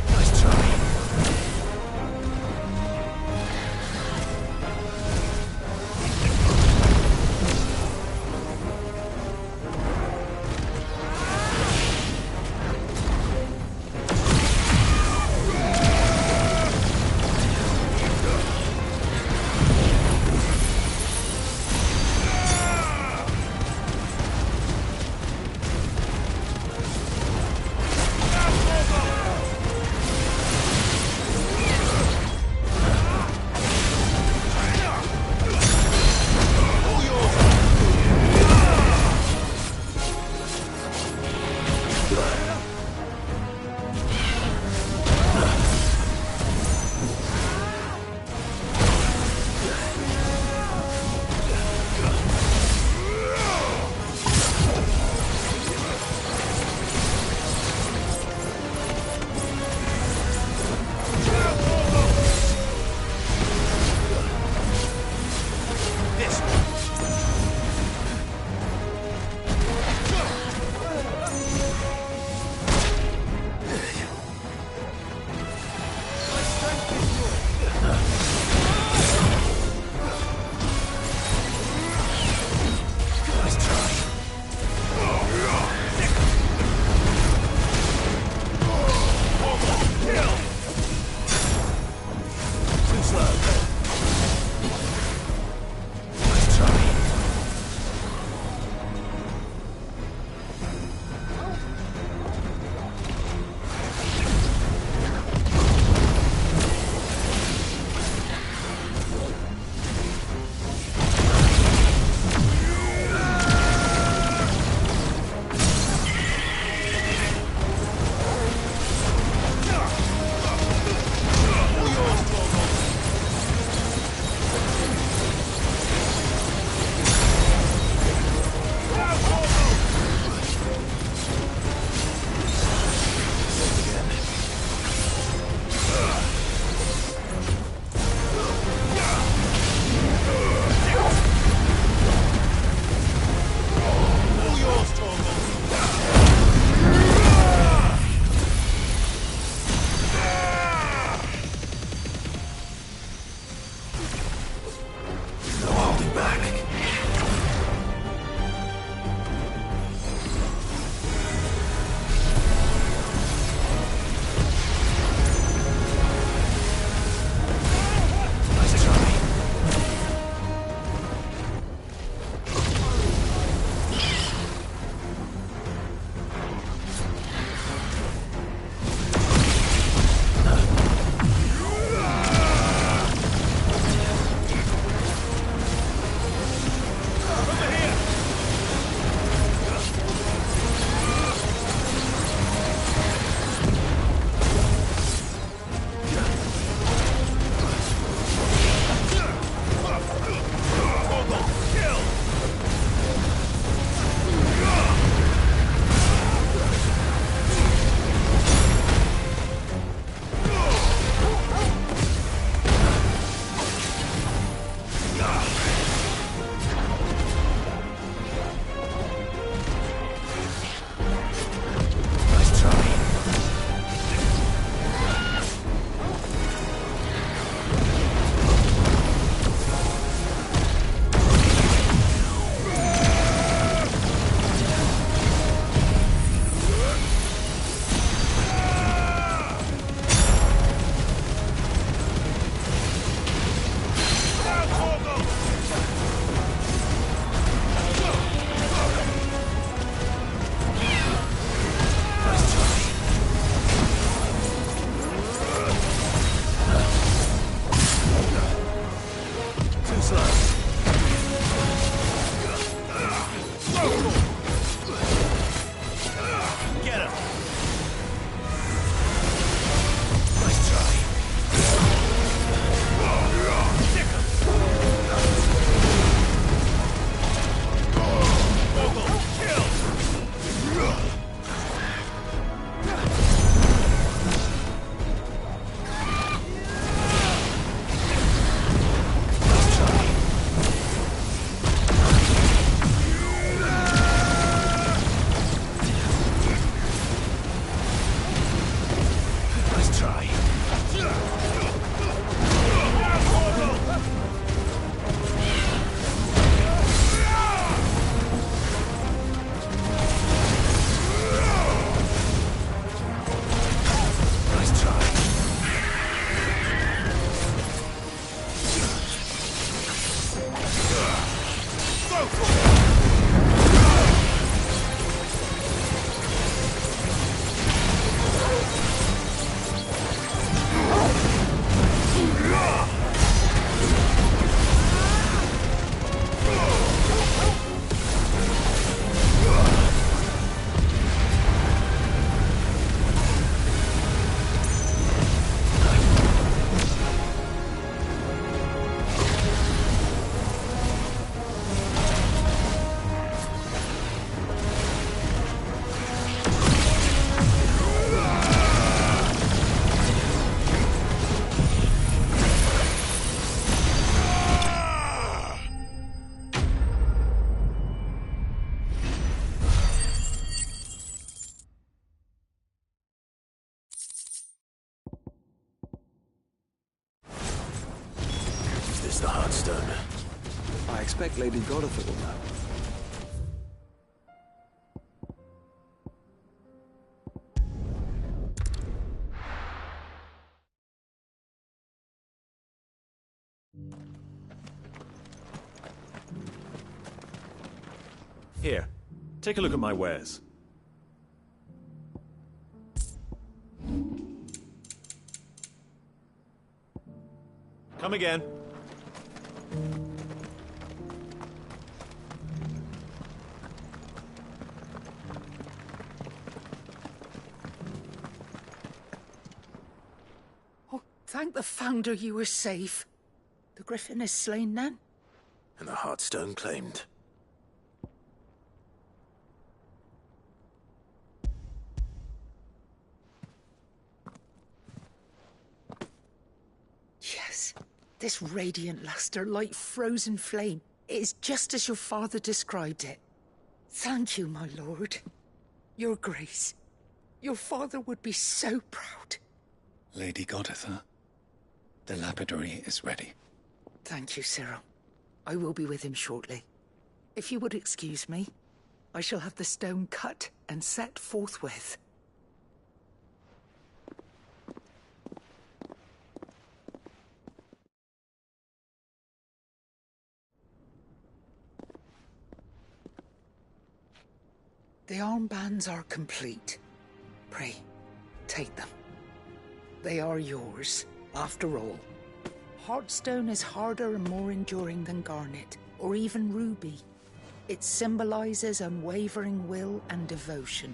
Nice try. expect Lady Godotha will know. Here, take a look at my wares. Come again. Oh, thank the Founder you were safe. The Griffin is slain then? And the Heartstone claimed. Yes, this radiant luster like frozen flame. It is just as your father described it. Thank you, my lord. Your Grace. Your father would be so proud. Lady Godotha, the lapidary is ready. Thank you, Cyril. I will be with him shortly. If you would excuse me, I shall have the stone cut and set forthwith. The armbands are complete. Pray, take them. They are yours, after all. Heartstone is harder and more enduring than garnet, or even ruby. It symbolizes unwavering will and devotion.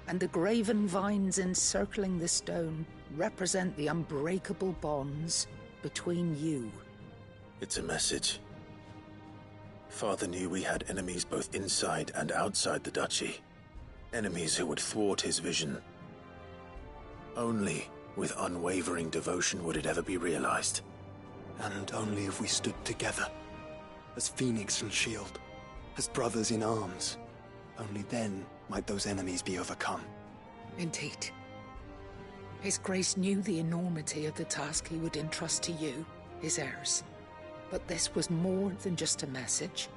And the graven vines encircling the stone represent the unbreakable bonds between you. It's a message. Father knew we had enemies both inside and outside the duchy. Enemies who would thwart his vision. Only with unwavering devotion would it ever be realized. And only if we stood together, as Phoenix and Shield, as brothers in arms. Only then might those enemies be overcome. Indeed. His Grace knew the enormity of the task he would entrust to you, his heirs. But this was more than just a message.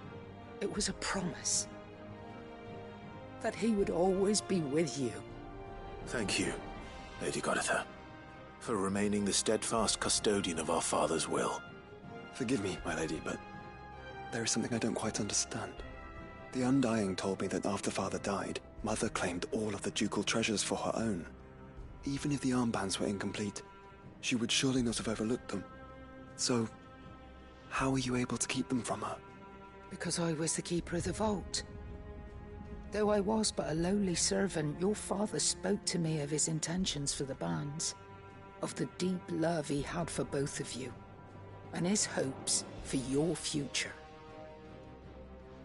It was a promise. That he would always be with you. Thank you, Lady Godotha, for remaining the steadfast custodian of our father's will. Forgive me, my lady, but there is something I don't quite understand. The Undying told me that after Father died, Mother claimed all of the ducal treasures for her own. Even if the armbands were incomplete, she would surely not have overlooked them. So, how were you able to keep them from her? Because I was the keeper of the vault. Though I was but a lowly servant, your father spoke to me of his intentions for the bands, of the deep love he had for both of you, and his hopes for your future.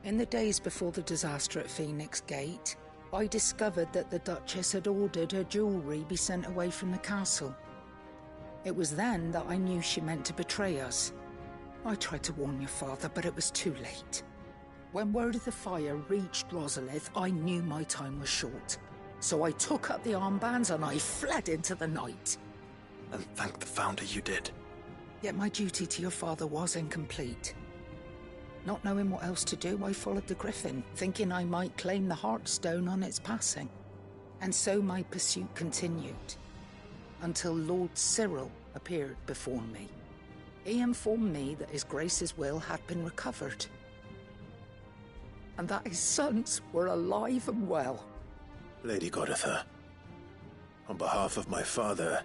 In the days before the disaster at Phoenix Gate, I discovered that the Duchess had ordered her jewelry be sent away from the castle. It was then that I knew she meant to betray us. I tried to warn your father, but it was too late. When word of the fire reached Rosalith, I knew my time was short. So I took up the armbands and I fled into the night. And thank the Founder you did. Yet my duty to your father was incomplete. Not knowing what else to do, I followed the Griffin, thinking I might claim the Heartstone on its passing. And so my pursuit continued, until Lord Cyril appeared before me. He informed me that His Grace's will had been recovered, and that his sons were alive and well. Lady Godotha, on behalf of my father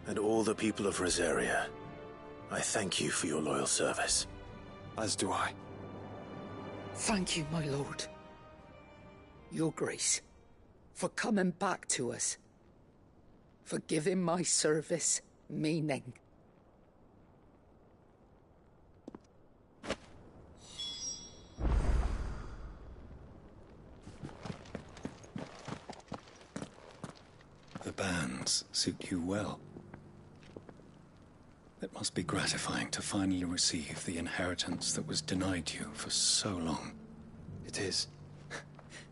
and all the people of Rosaria, I thank you for your loyal service. As do I. Thank you, my lord. Your Grace, for coming back to us, for giving my service meaning. The bands suit you well. It must be gratifying to finally receive the inheritance that was denied you for so long. It is.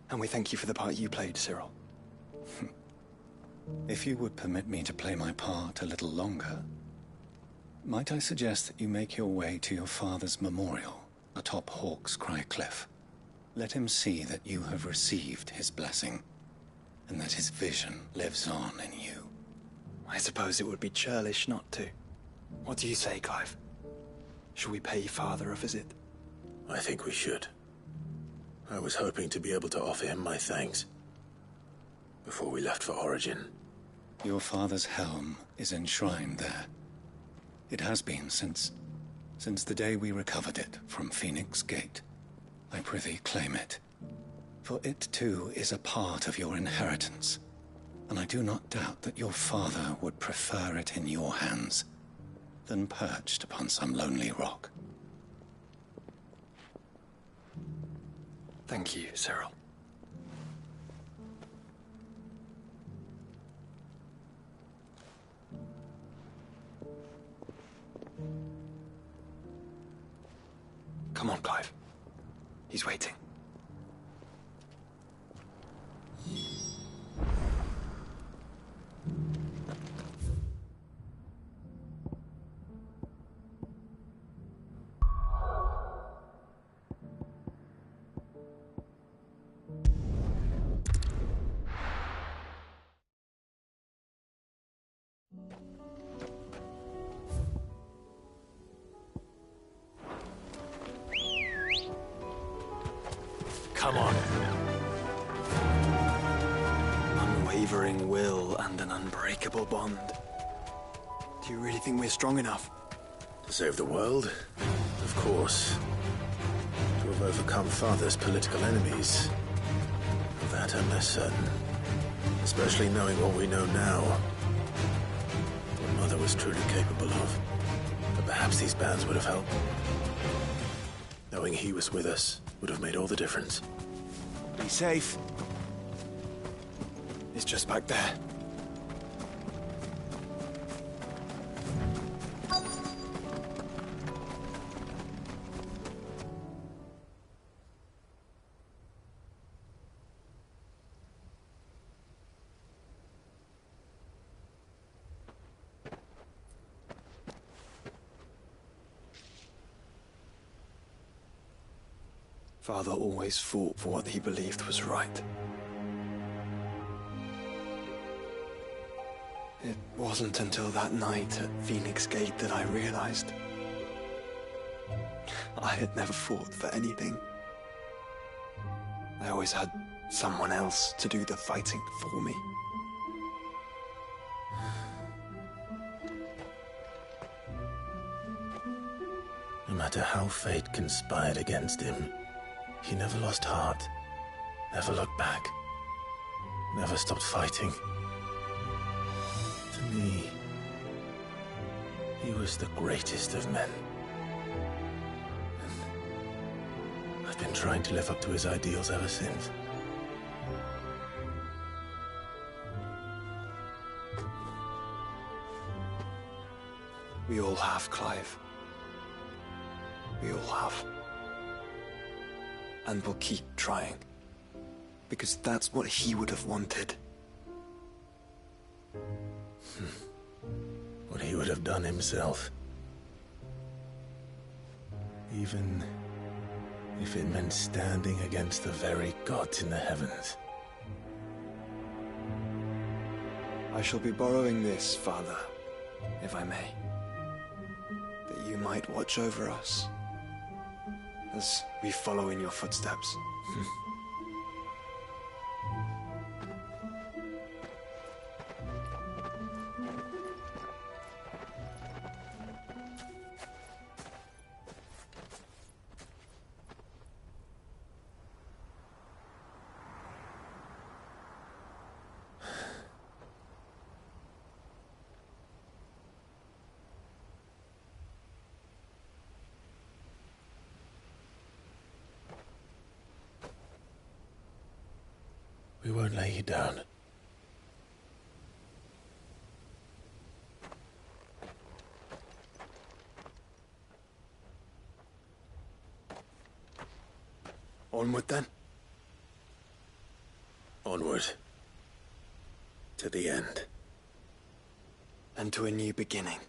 And we thank you for the part you played, Cyril. If you would permit me to play my part a little longer, might I suggest that you make your way to your father's memorial atop Hawk's Cry Cliff. Let him see that you have received his blessing, and that his vision lives on in you. I suppose it would be churlish not to. What do you say, Clive? Shall we pay Father a visit? I think we should. I was hoping to be able to offer him my thanks before we left for Origin. Your father's helm is enshrined there. It has been since the day we recovered it from Phoenix Gate. I prithee claim it, for it too is a part of your inheritance, and I do not doubt that your father would prefer it in your hands than perched upon some lonely rock. Thank you, Cyril. Come on, Clive. He's waiting. Come on. Unwavering will and an unbreakable bond. Do you really think we're strong enough? To save the world? Of course. To have overcome Father's political enemies? Of that I'm less certain. Especially knowing what we know now. What Mother was truly capable of. But perhaps these bands would have helped. Knowing he was with us would have made all the difference. Be safe. It's just back there. Father always fought for what he believed was right. It wasn't until that night at Phoenix Gate that I realized I had never fought for anything. I always had someone else to do the fighting for me. No matter how fate conspired against him, he never lost heart, never looked back, never stopped fighting. To me, he was the greatest of men. And I've been trying to live up to his ideals ever since. We all have, Clive. We all have. And we'll keep trying. Because that's what he would have wanted. What he would have done himself. Even if it meant standing against the very gods in the heavens. I shall be borrowing this, Father, if I may. That you might watch over us as we follow in your footsteps. We won't lay you down. Onward then. Onward. To the end. And to a new beginning.